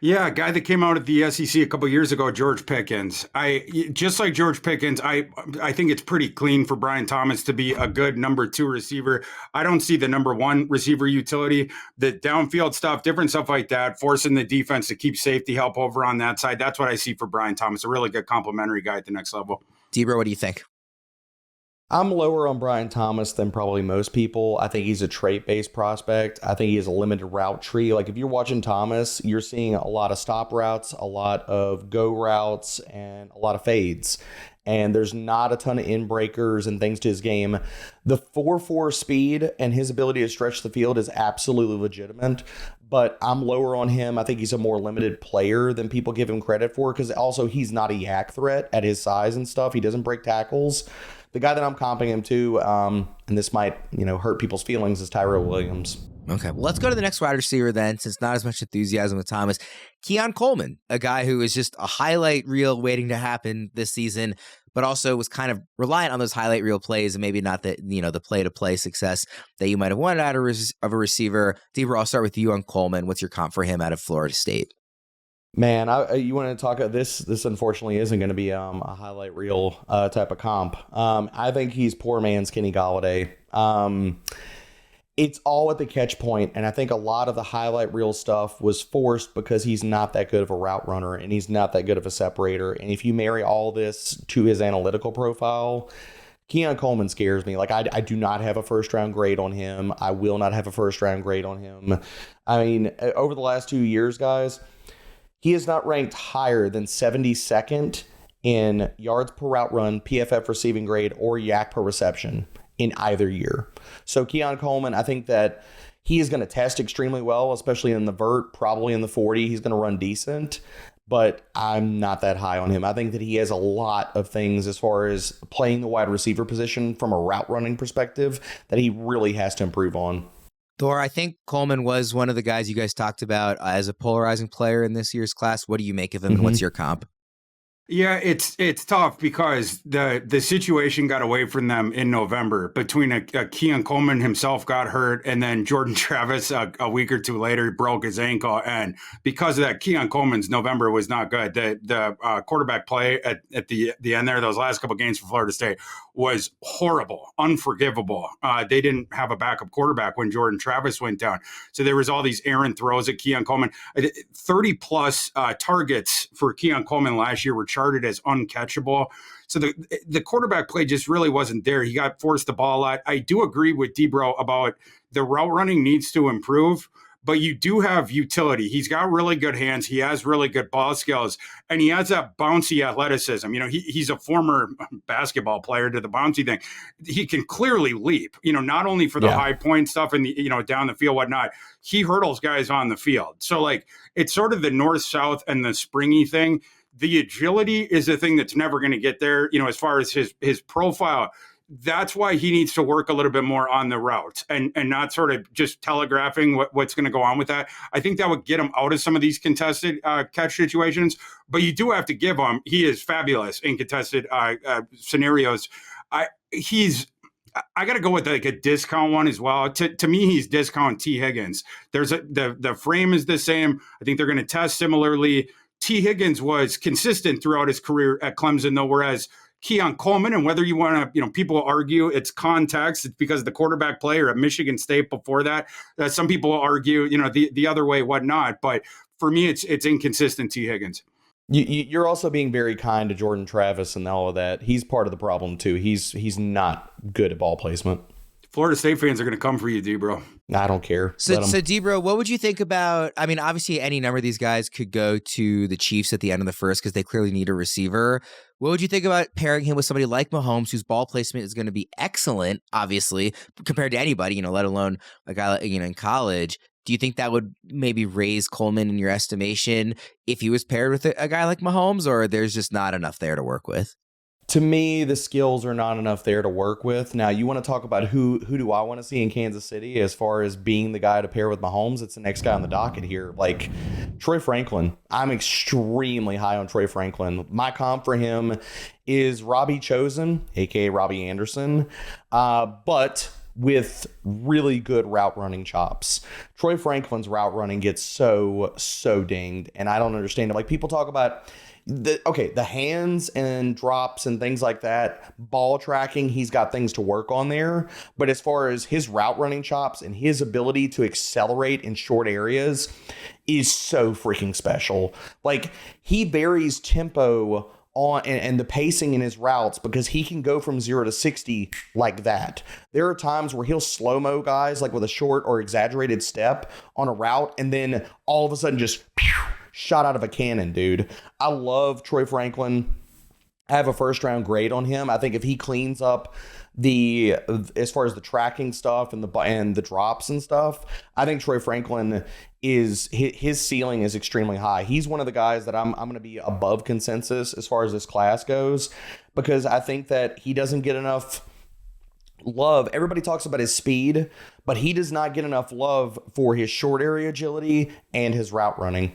Yeah, a guy that came out at the SEC a couple of years ago, George Pickens. Just like George Pickens, I think it's pretty clean for Brian Thomas to be a good number 2 receiver. I don't see the number 1 receiver utility, the downfield stuff, different stuff like that, forcing the defense to keep safety help over on that side. That's what I see for Brian Thomas, a really good complimentary guy at the next level. Debra, what do you think? I'm lower on Brian Thomas than probably most people. I think he's a trait-based prospect. I think he has a limited route tree. Like, if you're watching Thomas, you're seeing a lot of stop routes, a lot of go routes, and a lot of fades. And there's not a ton of in-breakers and things to his game. The 4.4 speed and his ability to stretch the field is absolutely legitimate, but I'm lower on him. I think he's a more limited player than people give him credit for, because also he's not a yak threat at his size and stuff. He doesn't break tackles. The guy that I'm comping him to, and this might, hurt people's feelings, is Tyrell Williams. Okay, well, let's go to the next wide receiver then, since not as much enthusiasm with Thomas. Keon Coleman, a guy who is just a highlight reel waiting to happen this season, but also was kind of reliant on those highlight reel plays and maybe not the, the play-to-play success that you might have wanted out of a receiver. Debra, I'll start with you on Coleman. What's your comp for him out of Florida State? Man, you want to talk this? This unfortunately isn't going to be a highlight reel type of comp. I think he's poor man's Kenny Golladay. It's all at the catch point, and I think a lot of the highlight reel stuff was forced because he's not that good of a route runner and he's not that good of a separator. And if you marry all this to his analytical profile, Keon Coleman scares me. Like, I do not have a first-round grade on him. I will not have a first-round grade on him. I mean, over the last 2 years, guys, he is not ranked higher than 72nd in yards per route run, PFF receiving grade, or yak per reception in either year. So Keon Coleman, I think that he is going to test extremely well, especially in the vert, probably in the 40. He's going to run decent, but I'm not that high on him. I think that he has a lot of things as far as playing the wide receiver position from a route running perspective that he really has to improve on. Thor, I think Coleman was one of the guys you guys talked about as a polarizing player in this year's class. What do you make of him, and what's your comp? Yeah, it's tough because the situation got away from them in November between a Keon Coleman himself got hurt, and then Jordan Travis a week or two later broke his ankle, and because of that, Keon Coleman's November was not good. The quarterback play at the end there, those last couple of games for Florida State was horrible, unforgivable. They didn't have a backup quarterback when Jordan Travis went down, so there was all these errant throws at Keon Coleman. 30 plus targets for Keon Coleman last year were charted as uncatchable. So the quarterback play just really wasn't there. He got forced the ball a lot. I do agree with Debro about the route running needs to improve, but you do have utility. He's got really good hands. He has really good ball skills, and he has that bouncy athleticism. You know, he's a former basketball player to the bouncy thing. He can clearly leap, you know, not only for the high point stuff and the, you know, down the field, whatnot. He hurdles guys on the field. So like, it's sort of the north-south and the springy thing. The agility is the thing that's never going to get there, you know, as far as his profile. That's why he needs to work a little bit more on the routes and not sort of just telegraphing what's going to go on with that. I think that would get him out of some of these contested catch situations, but you do have to give him, he is fabulous in contested scenarios. I got to go with like a discount one as well. To me, he's discount T. Higgins. The frame is the same. I think they're going to test similarly. T. Higgins was consistent throughout his career at Clemson, though, whereas Keon Coleman, and whether you want to, you know, people argue it's context, it's because of the quarterback play or at Michigan State before that. Some people argue, you know, the other way, whatnot. But for me, it's inconsistent T. Higgins. You're also being very kind to Jordan Travis and all of that. He's part of the problem, too. He's not good at ball placement. Florida State fans are going to come for you, Debro. I don't care. So Debro, what would you think about, I mean, obviously any number of these guys could go to the Chiefs at the end of the first because they clearly need a receiver. What would you think about pairing him with somebody like Mahomes, whose ball placement is going to be excellent, obviously, compared to anybody, you know, let alone a guy, you know, in college? Do you think that would maybe raise Coleman in your estimation if he was paired with a guy like Mahomes, or there's just not enough there to work with? To me, the skills are not enough there to work with. Now, you want to talk about who do I want to see in Kansas City as far as being the guy to pair with Mahomes? It's the next guy on the docket here. Like Troy Franklin. I'm extremely high on Troy Franklin. My comp for him is Robbie Chosen, a.k.a. Robbie Anderson, but with really good route running chops. Troy Franklin's route running gets so dinged, and I don't understand it. Like, people talk about the hands and drops and things like that, ball tracking, he's got things to work on there. But as far as his route running chops and his ability to accelerate in short areas is so freaking special. Like, he varies tempo on and the pacing in his routes because he can go from 0 to 60 like that. There are times where he'll slow-mo guys like with a short or exaggerated step on a route, and then all of a sudden just shot out of a cannon, dude. I love Troy Franklin. I have a first-round grade on him. I think if he cleans up as far as the tracking stuff and the drops and stuff, I think Troy Franklin his ceiling is extremely high. He's one of the guys that I'm going to be above consensus as far as this class goes, because I think that he doesn't get enough love. Everybody talks about his speed, but he does not get enough love for his short area agility and his route running.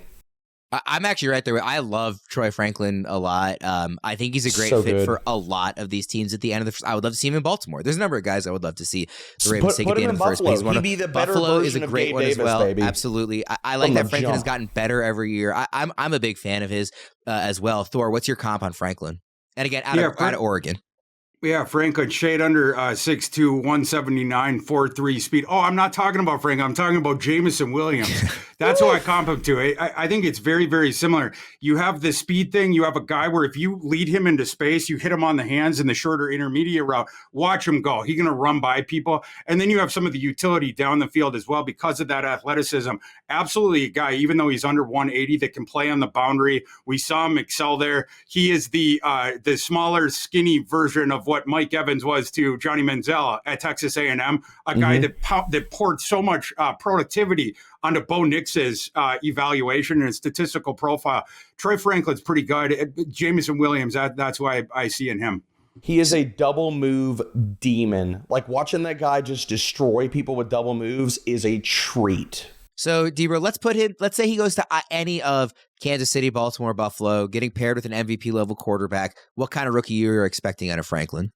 I'm actually right there. I love Troy Franklin a lot. I think he's a great fit for a lot of these teams at the end of the first. I would love to see him in Baltimore. There's a number of guys I would love to see the Ravens take at the end of the first. He'd be the better Buffalo is a great one Davis, as well. Baby. Absolutely. I like that Franklin has gotten better every year. I'm a big fan of his as well. Thor, what's your comp on Franklin? And again, out of Oregon. Yeah, Franklin, shade under 6'2", 179, 4'3" speed. Oh, I'm not talking about Franklin. I'm talking about Jamison Williams. That's who I comp him to. I think it's very, very similar. You have the speed thing. You have a guy where if you lead him into space, you hit him on the hands in the shorter intermediate route, watch him go. He's going to run by people. And then you have some of the utility down the field as well because of that athleticism. Absolutely a guy, even though he's under 180, that can play on the boundary. We saw him excel there. He is the smaller, skinny version of what Mike Evans was to Johnny Manziel at Texas A&M, a guy that poured so much productivity onto Bo Nix's evaluation and statistical profile. Troy Franklin's pretty good. Jamison Williams, that's why I see in him. He is a double move demon. Like watching that guy just destroy people with double moves is a treat. So, Debro, let's say he goes to any of Kansas City, Baltimore, Buffalo, getting paired with an MVP level quarterback. What kind of rookie you're expecting out of Franklin?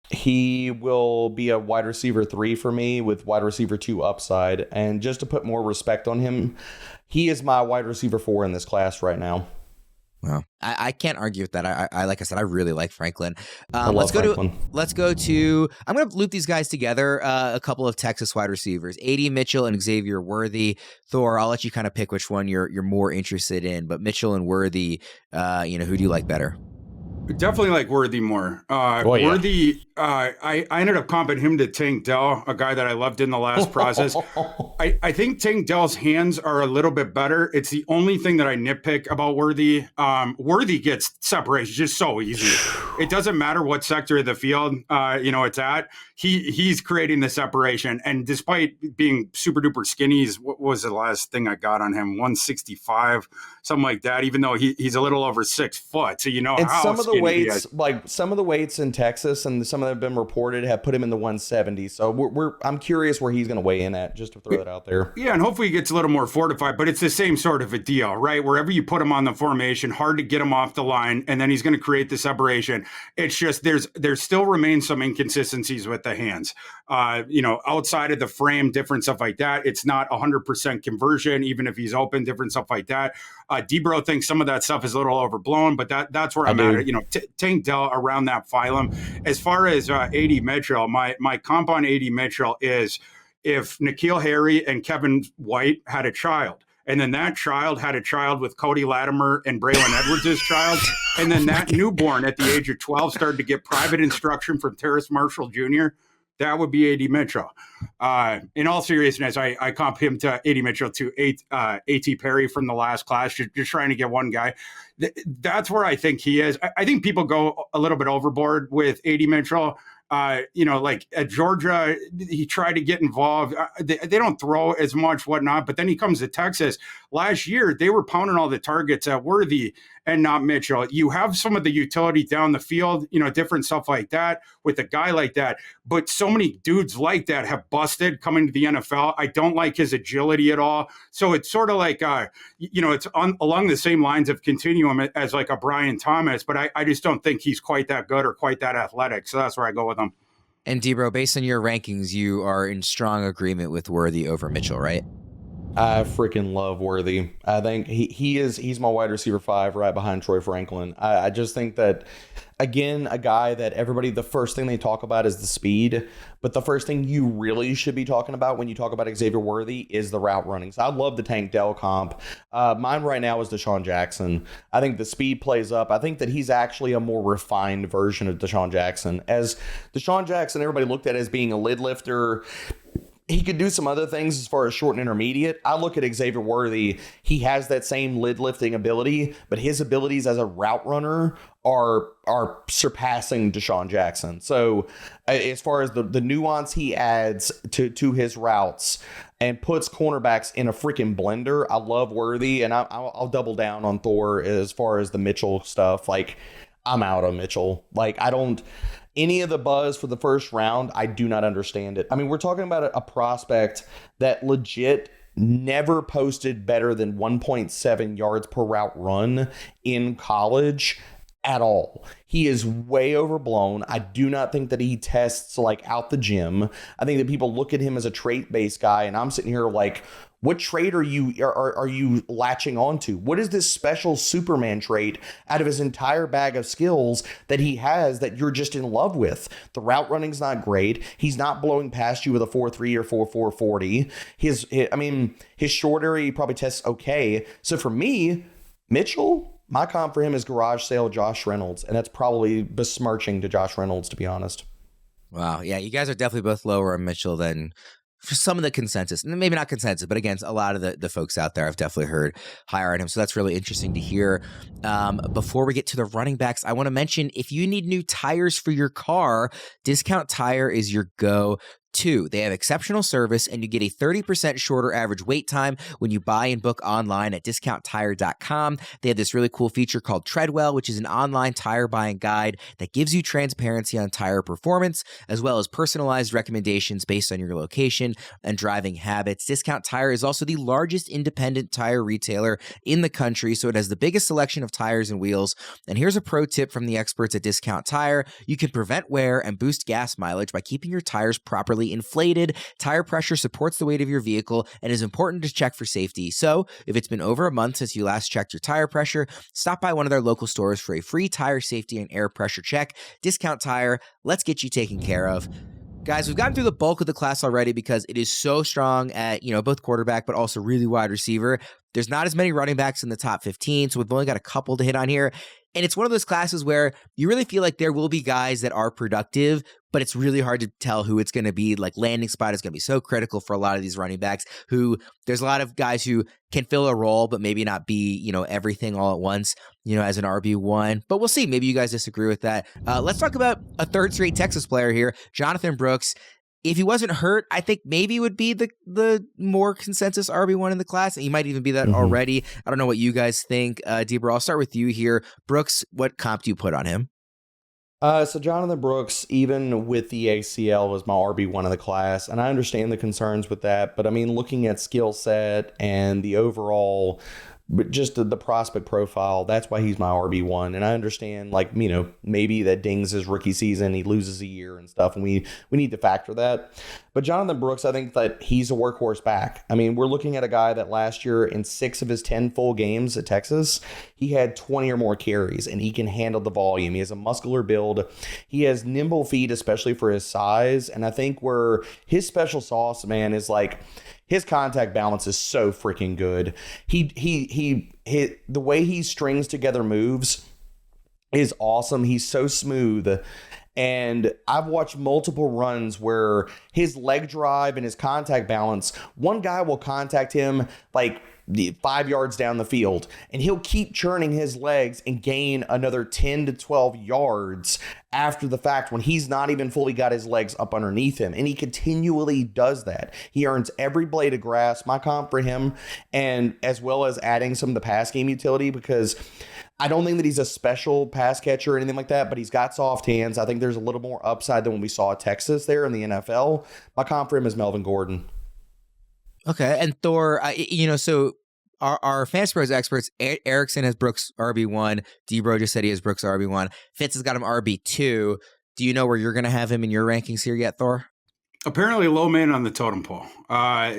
He will be a wide receiver 3 for me with wide receiver 2 upside. And just to put more respect on him, he is my wide receiver 4 in this class right now. Wow. I can't argue with that. I like I said, I really like Franklin. Let's go to, I'm going to loop these guys together. A couple of Texas wide receivers, Adonai Mitchell and Xavier Worthy. Thor, I'll let you kind of pick which one you're more interested in, but Mitchell and Worthy, who do you like better? Definitely like Worthy more. Worthy, I ended up comping him to Tank Dell, a guy that I loved in the last process. I think Tank Dell's hands are a little bit better. It's the only thing that I nitpick about Worthy. Worthy gets separation just so easy. It doesn't matter what sector of the field it's at. He's creating the separation. And despite being super duper skinny, what was the last thing I got on him? 165, something like that, even though he's a little over 6 foot. So and how some of the weights, like some of the weights in Texas and some that have been reported have put him in the 170. So I'm curious where he's going to weigh in at, just to throw that out there. Yeah, and hopefully he gets a little more fortified, but it's the same sort of a deal, right? Wherever you put him on the formation, hard to get him off the line, and then he's going to create the separation. It's just there still remains some inconsistencies with the hands. Outside of the frame, different stuff like that. It's not 100% conversion, even if he's open, different stuff like that. Debro thinks some of that stuff is a little overblown, but that's where I'm at. Tank Dell around that phylum. As far as Adonai Mitchell, my comp on Adonai Mitchell is if N'Keal Harry and Kevin White had a child, and then that child had a child with Cody Latimer and Braylon Edwards' child, and then that newborn at the age of 12 started to get private instruction from Terrace Marshall Jr., that would be Adonai Mitchell. In all seriousness, I comp him to Adonai Mitchell to A.T. Perry from the last class, just trying to get one guy. That's where I think he is. I think people go a little bit overboard with Adonai Mitchell. Like at Georgia, he tried to get involved. They don't throw as much, whatnot, but then he comes to Texas. Last year, they were pounding all the targets at Worthy and not Mitchell. You have some of the utility down the field, different stuff like that with a guy like that. But so many dudes like that have busted coming to the NFL. I don't like his agility at all. So it's sort of like, it's along the same lines of continuum as like a Brian Thomas, but I just don't think he's quite that good or quite that athletic. So that's where I go with him. And Debro, based on your rankings, you are in strong agreement with Worthy over Mitchell, right? I freaking love Worthy. I think he's my wide receiver 5 right behind Troy Franklin. I just think that, again, a guy that everybody, the first thing they talk about is the speed, but the first thing you really should be talking about when you talk about Xavier Worthy is the route running. So I love the Tank Dell comp. Mine right now is Deshaun Jackson. I think the speed plays up. I think that he's actually a more refined version of Deshaun Jackson. As Deshaun Jackson, everybody looked at as being a lid lifter. He could do some other things as far as short and intermediate. I look at Xavier Worthy. He has that same lid lifting ability, but his abilities as a route runner are surpassing Deshaun Jackson. So as far as the nuance he adds to his routes and puts cornerbacks in a freaking blender, I love Worthy, and I'll double down on Thor as far as the Mitchell stuff. Like, I'm out on Mitchell. Like, I don't... Any of the buzz for the first round, I do not understand it. I mean, we're talking about a prospect that legit never posted better than 1.7 yards per route run in college at all. He is way overblown. I do not think that he tests like out the gym. I think that people look at him as a trait-based guy, and I'm sitting here like, what trait are you latching onto? What is this special Superman trait out of his entire bag of skills that he has that you're just in love with? The route running's not great. He's not blowing past you with a 4.3 or 4.4 40. His short area he probably tests okay. So for me, Mitchell, my comp for him is garage sale Josh Reynolds, and that's probably besmirching to Josh Reynolds, to be honest. Wow. Yeah, you guys are definitely both lower on Mitchell than for some of the consensus, and maybe not consensus, but again, a lot of the folks out there I've definitely heard higher on him. So that's really interesting to hear. Before we get to the running backs, I want to mention if you need new tires for your car, Discount Tire is your go-to. They have exceptional service, and you get a 30% shorter average wait time when you buy and book online at discounttire.com. They have this really cool feature called Treadwell, which is an online tire buying guide that gives you transparency on tire performance, as well as personalized recommendations based on your location and driving habits. Discount Tire is also the largest independent tire retailer in the country, so it has the biggest selection of tires and wheels. And here's a pro tip from the experts at Discount Tire. You can prevent wear and boost gas mileage by keeping your tires properly inflated. Tire pressure supports the weight of your vehicle and is important to check for safety. So, if it's been over a month since you last checked your tire pressure, stop by one of their local stores for a free tire safety and air pressure check. Discount Tire, let's get you taken care of. Guys, we've gotten through the bulk of the class already because it is so strong at, both quarterback, but also really wide receiver. There's not as many running backs in the top 15, so we've only got a couple to hit on here. And it's one of those classes where you really feel like there will be guys that are productive, but it's really hard to tell who it's going to be. Like landing spot is going to be so critical for a lot of these running backs who there's a lot of guys who can fill a role, but maybe not be, everything all at once, as an RB1. But we'll see. Maybe you guys disagree with that. Let's talk about a third straight Texas player here, Jonathon Brooks. If he wasn't hurt, I think maybe it would be the more consensus RB1 in the class. And he might even be that already. I don't know what you guys think. Debra, I'll start with you here. Brooks, what comp do you put on him? So Jonathon Brooks, even with the ACL, was my RB1 of the class. And I understand the concerns with that. But looking at skill set and the overall, but just the prospect profile, that's why he's my RB1. And I understand, maybe that dings his rookie season, he loses a year and stuff, and we need to factor that. But Jonathon Brooks, I think that he's a workhorse back. We're looking at a guy that last year in 6 of his 10 full games at Texas, he had 20 or more carries, and he can handle the volume. He has a muscular build. He has nimble feet, especially for his size. And I think where his special sauce, man, is his contact balance is so freaking good. He the way he strings together moves is awesome. He's so smooth. And I've watched multiple runs where his leg drive and his contact balance, one guy will contact him 5 yards down the field, and he'll keep churning his legs and gain another 10 to 12 yards after the fact when he's not even fully got his legs up underneath him. And he continually does that. He earns every blade of grass. My comp for him, and as well as adding some of the pass game utility, because I don't think that he's a special pass catcher or anything like that, but he's got soft hands. I think there's a little more upside than when we saw at Texas there in the NFL. My comp for him is Melvin Gordon. Okay, and Thor, so our FantasyPros experts, Erickson has Brooks RB1. Debro just said he has Brooks RB1. Fitz has got him RB2. Do you know where you're going to have him in your rankings here yet, Thor? Apparently low man on the totem pole.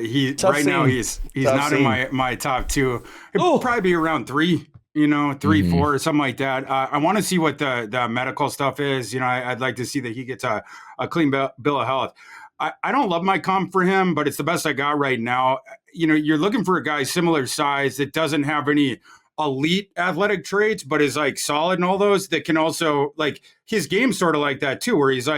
He's not in my top 2. He'll probably be around 3. 3, 4, or something like that. I want to see what the medical stuff is. I'd like to see that he gets a clean bill of health. I don't love my comp for him, but it's the best I got right now. You're looking for a guy similar size that doesn't have any elite athletic traits, but is solid in all those, that can also his game's sort of like that too, where he's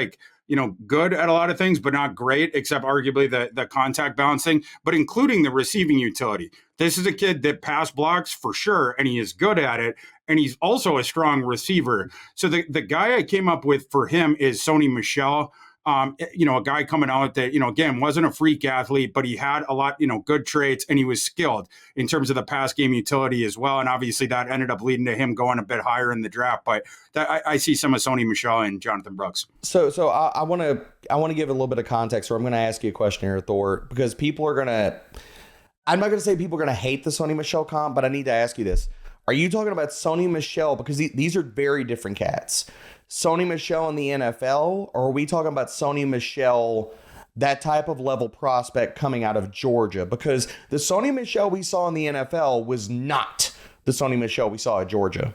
good at a lot of things, but not great, except arguably the contact balancing, but including the receiving utility. This is a kid that pass blocks for sure, and he is good at it, and he's also a strong receiver. So the guy I came up with for him is Sony Michel. A guy coming out that, again, wasn't a freak athlete, but he had a lot, good traits, and he was skilled in terms of the pass game utility as well. And obviously that ended up leading to him going a bit higher in the draft. But I see some of Sony Michel and Jonathon Brooks. So I want to give a little bit of context, or I'm going to ask you a question here, Thor, because I'm not going to say people are going to hate the Sony Michel comp, but I need to ask you this. Are you talking about Sony Michel? Because these are very different cats. Sony Michel in the NFL, or are we talking about Sony Michel, that type of level prospect coming out of Georgia? Because the Sony Michel we saw in the NFL was not the Sony Michel we saw at Georgia.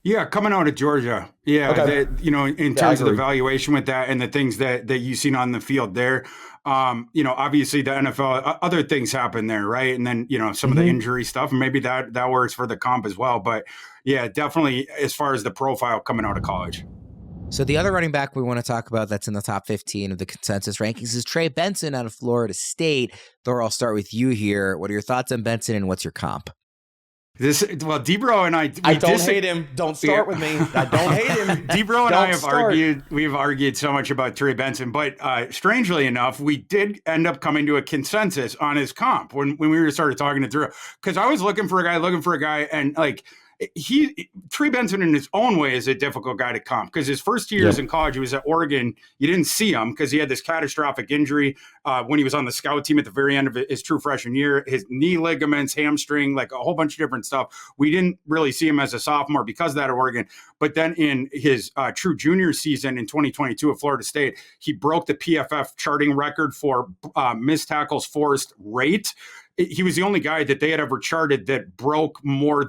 Yeah, coming out of Georgia. Yeah, Okay. In terms of the valuation with that and the things that you've seen on the field there, obviously the NFL, other things happen there, right? And then, some of the injury stuff, and maybe that works for the comp as well. But yeah, definitely as far as the profile coming out of college. So the other running back we want to talk about that's in the top 15 of the consensus rankings is Trey Benson out of Florida State. Thor, I'll start with you here. What are your thoughts on Benson and what's your comp? Debro and I don't hate him. Don't start with me. I don't hate him. Debro and I have we've argued so much about Trey Benson, but strangely enough, we did end up coming to a consensus on his comp when we started talking it through. Because I was looking for a guy, and like Trey Benson in his own way is a difficult guy to comp, because his first 2 years in college, he was at Oregon. You didn't see him because he had this catastrophic injury when he was on the scout team at the very end of his true freshman year, his knee ligaments, hamstring, like a whole bunch of different stuff. We didn't really see him as a sophomore because of that at Oregon. But then in his true junior season in 2022 at Florida State, he broke the PFF charting record for missed tackles forced rate. He was the only guy that they had ever charted that broke more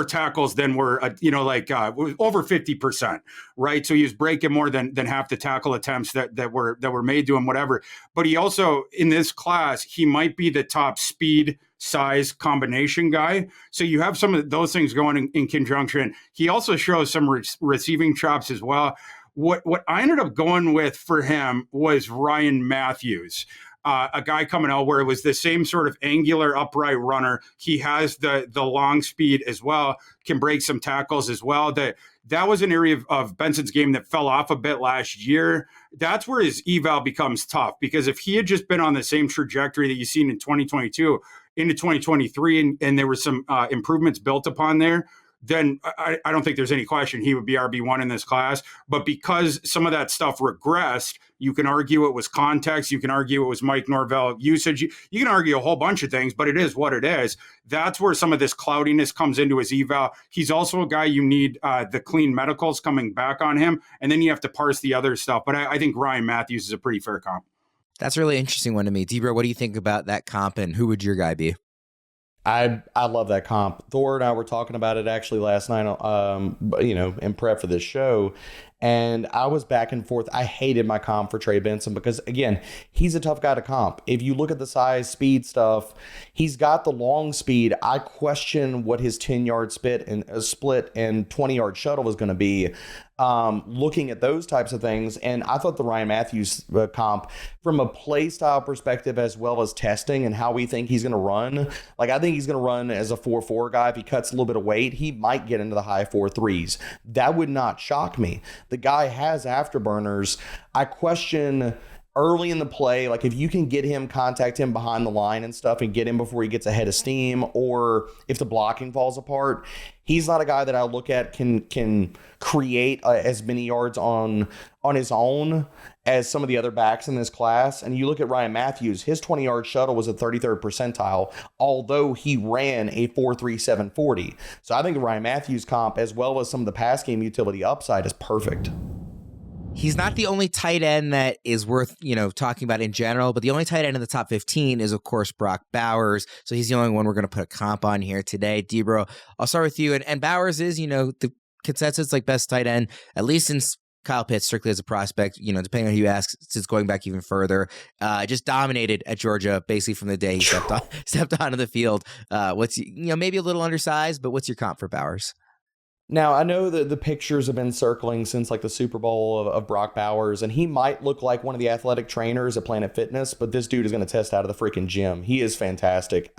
tackles than were, over 50%, right? So he was breaking more than half the tackle attempts that were made to him, whatever. But he also, in this class, he might be the top speed, size combination guy. So you have some of those things going in conjunction. He also shows some receiving chops as well. What I ended up going with for him was Ryan Matthews. A guy coming out where it was the same sort of angular upright runner. He has the long speed as well, can break some tackles as well. That was an area of Benson's game that fell off a bit last year. That's where his eval becomes tough, because if he had just been on the same trajectory that you've seen in 2022 into 2023 and there were some improvements built upon there, then I don't think there's any question he would be RB1 in this class. But because some of that stuff regressed, you can argue it was context. You can argue it was Mike Norvell usage. You can argue a whole bunch of things, but it is what it is. That's where some of this cloudiness comes into his eval. He's also a guy you need the clean medicals coming back on him, and then you have to parse the other stuff. But I think Ryan Matthews is a pretty fair comp. That's a really interesting one to me. Debro, what do you think about that comp, and who would your guy be? I love that comp. Thor and I were talking about it actually last night, in prep for this show. And I was back and forth. I hated my comp for Trey Benson because, again, he's a tough guy to comp. If you look at the size, speed stuff, he's got the long speed. I question what his 10-yard split and 20-yard shuttle was going to be. Looking at those types of things. And I thought the Ryan Matthews comp, from a play style perspective, as well as testing and how we think he's going to run, like I think he's going to run as a 4.4 guy. If he cuts a little bit of weight, he might get into the high 4.3s. That would not shock me. The guy has afterburners. I question early in the play, like if you can get him, contact him behind the line and stuff and get him before he gets ahead of steam, or if the blocking falls apart, he's not a guy that I look at can create as many yards on his own as some of the other backs in this class. And you look at Ryan Matthews, his 20-yard shuttle was a 33rd percentile, although he ran a 4.37 40. So I think the Ryan Matthews comp, as well as some of the pass game utility upside, is perfect. He's not the only tight end that is worth, talking about in general, but the only tight end in the top 15 is, of course, Brock Bowers. So he's the only one we're going to put a comp on here today. Debro, I'll start with you. And Bowers is, the consensus like best tight end, at least since Kyle Pitts, strictly as a prospect, depending on who you ask, since going back even further, just dominated at Georgia basically from the day he stepped onto the field. What's, maybe a little undersized, but what's your comp for Bowers? Now, I know that the pictures have been circling since like the Super Bowl of Brock Bowers, and he might look like one of the athletic trainers at Planet Fitness, but this dude is going to test out of the freaking gym. He is fantastic.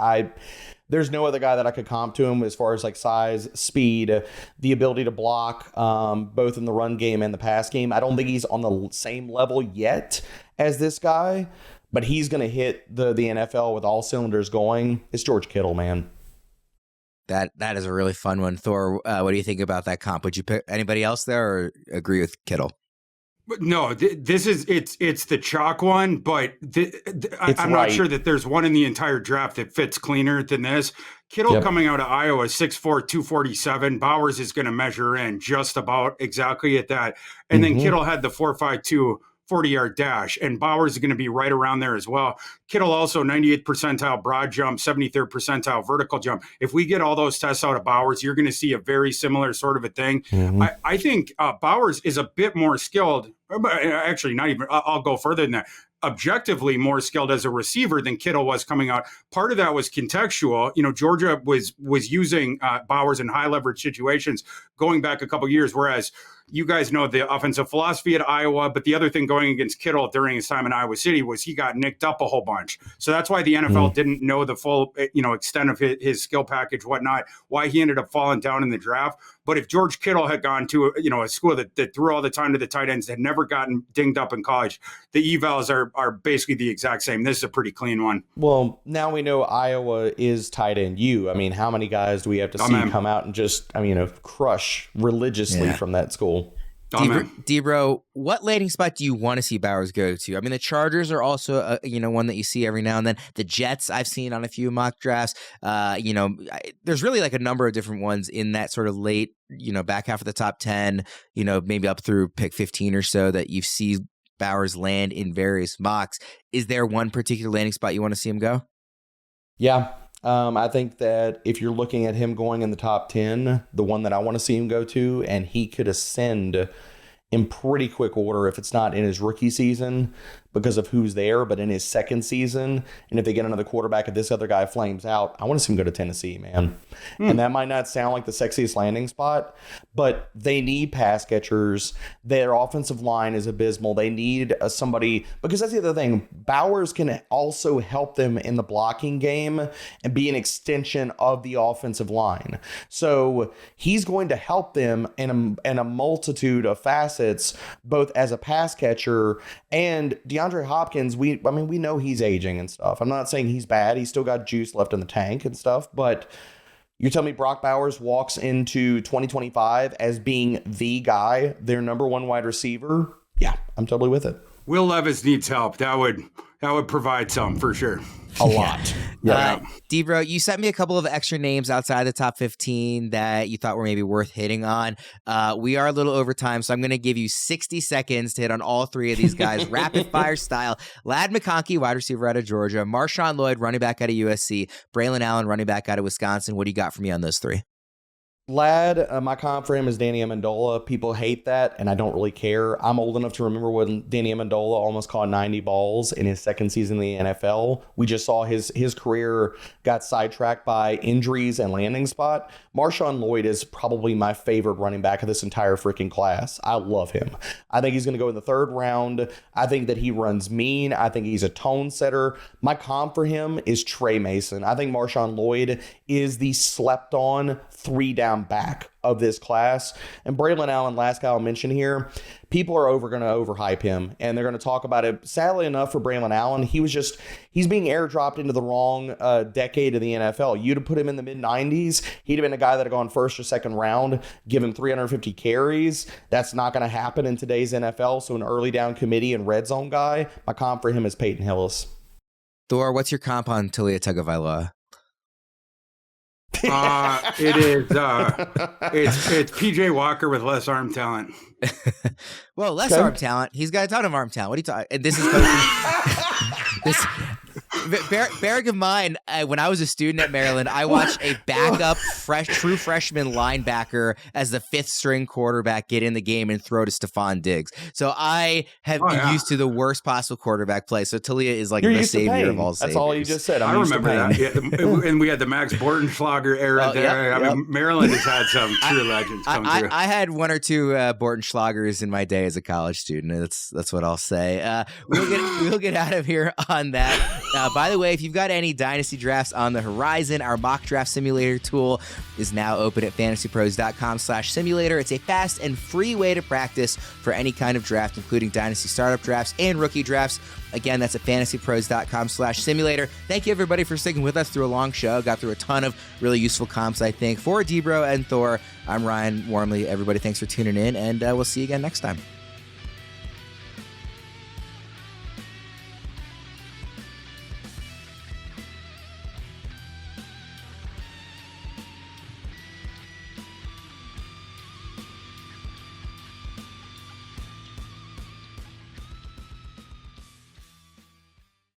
There's no other guy that I could comp to him as far as like size, speed, the ability to block, both in the run game and the pass game. I don't think he's on the same level yet as this guy, but he's going to hit the NFL with all cylinders going. It's George Kittle, man. That is a really fun one. Thor, what do you think about that comp? Would you pick anybody else there or agree with Kittle? No, this is it's the chalk one, but I'm not sure that there's one in the entire draft that fits cleaner than this. Kittle coming out of Iowa, 6'4", 247. Bowers is going to measure in just about exactly at that. And then Kittle had the 4.52 40-yard dash, and Bowers is going to be right around there as well. Kittle also 98th percentile broad jump, 73rd percentile vertical jump. If we get all those tests out of Bowers, you're going to see a very similar sort of a thing. I think Bowers is a bit more skilled. Actually, not even. I'll go further than that. Objectively more skilled as a receiver than Kittle was coming out. Part of that was contextual. Georgia was using Bowers in high leverage situations going back a couple years, whereas you guys know the offensive philosophy at Iowa, but the other thing going against Kittle during his time in Iowa City was he got nicked up a whole bunch. So that's why the NFL didn't know the full, extent of his skill package, whatnot, why he ended up falling down in the draft. But if George Kittle had gone to, a school that threw all the time to the tight ends, had never gotten dinged up in college, the evals are basically the exact same. This is a pretty clean one. Well, now we know Iowa is tight end U. I mean, how many guys do we have to see come out and just, crush religiously from that school? Debro, what landing spot do you want to see Bowers go to? I mean, the Chargers are also, one that you see every now and then. The Jets I've seen on a few mock drafts. There's really like a number of different ones in that sort of late, back half of the top 10, maybe up through pick 15 or so that you see Bowers land in various mocks. Is there one particular landing spot you want to see him go? Yeah. I think that if you're looking at him going in the top 10, the one that I want to see him go to, and he could ascend in pretty quick order if it's not in his rookie season because of who's there, but in his second season, and if they get another quarterback, if this other guy flames out, I want to see him go to Tennessee, man. And that might not sound like the sexiest landing spot, but they need pass catchers. Their offensive line is abysmal. They need somebody, because that's the other thing. Bowers can also help them in the blocking game and be an extension of the offensive line. So he's going to help them in a multitude of facets, both as a pass catcher and DeAndre Hopkins. We know he's aging and stuff. I'm not saying he's bad. He's still got juice left in the tank and stuff, but you tell me Brock Bowers walks into 2025 as being the guy, their number one wide receiver. Yeah, I'm totally with it. Will Levis needs help. That would provide some for sure. A lot. Yeah. Debro, you sent me a couple of extra names outside the top 15 that you thought were maybe worth hitting on. We are a little over time, so I'm going to give you 60 seconds to hit on all three of these guys, rapid fire style. Ladd McConkey, wide receiver out of Georgia. Marshawn Lloyd, running back out of USC. Braylon Allen, running back out of Wisconsin. What do you got for me on those three? Ladd, my comp for him is Danny Amendola. People hate that, and I don't really care. I'm old enough to remember when Danny Amendola almost caught 90 balls in his second season in the NFL. We just saw his career got sidetracked by injuries and landing spot. Marshawn Lloyd is probably my favorite running back of this entire freaking class. I love him. I think he's going to go in the third round. I think that he runs mean. I think he's a tone setter. My comp for him is Trey Mason. I think Marshawn Lloyd is the slept on 3-down back of this class. And Braylon Allen, last guy I'll mention here, people are going to overhype him, and they're going to talk about it. Sadly enough for Braylon Allen, he's being airdropped into the wrong decade of the NFL. You'd have put him in the mid-90s, he'd have been a guy that had gone first or second round, give him 350 carries. That's not going to happen in today's NFL. So an early down committee and red zone guy, my comp for him is Peyton Hillis. Thor, what's your comp on Talia Tagovailoa? It is it's PJ Walker with less arm talent. Well, less arm talent. He's got a ton of arm talent. What are you talking? And this is this. Bearing in mind, when I was a student at Maryland, I watched a backup true freshman linebacker as the fifth string quarterback get in the game and throw to Stephon Diggs. So I have been used to the worst possible quarterback play. So Talia is like the savior of all saviors. That's all you just said. I remember that. Yeah, and we had the Max Bortenschlager era there. I mean, Maryland has had some true legends come through. I had one or two Bortenschlagers in my day as a college student. That's what I'll say. We'll get out of here on that. By the way, if you've got any dynasty drafts on the horizon, our mock draft simulator tool is now open at fantasypros.com/simulator. It's a fast and free way to practice for any kind of draft, including dynasty startup drafts and rookie drafts. Again, that's at fantasypros.com/simulator. Thank you, everybody, for sticking with us through a long show. Got through a ton of really useful comps, I think. For Debro and Thor, I'm Ryan Wormeli. Everybody, thanks for tuning in, and we'll see you again next time.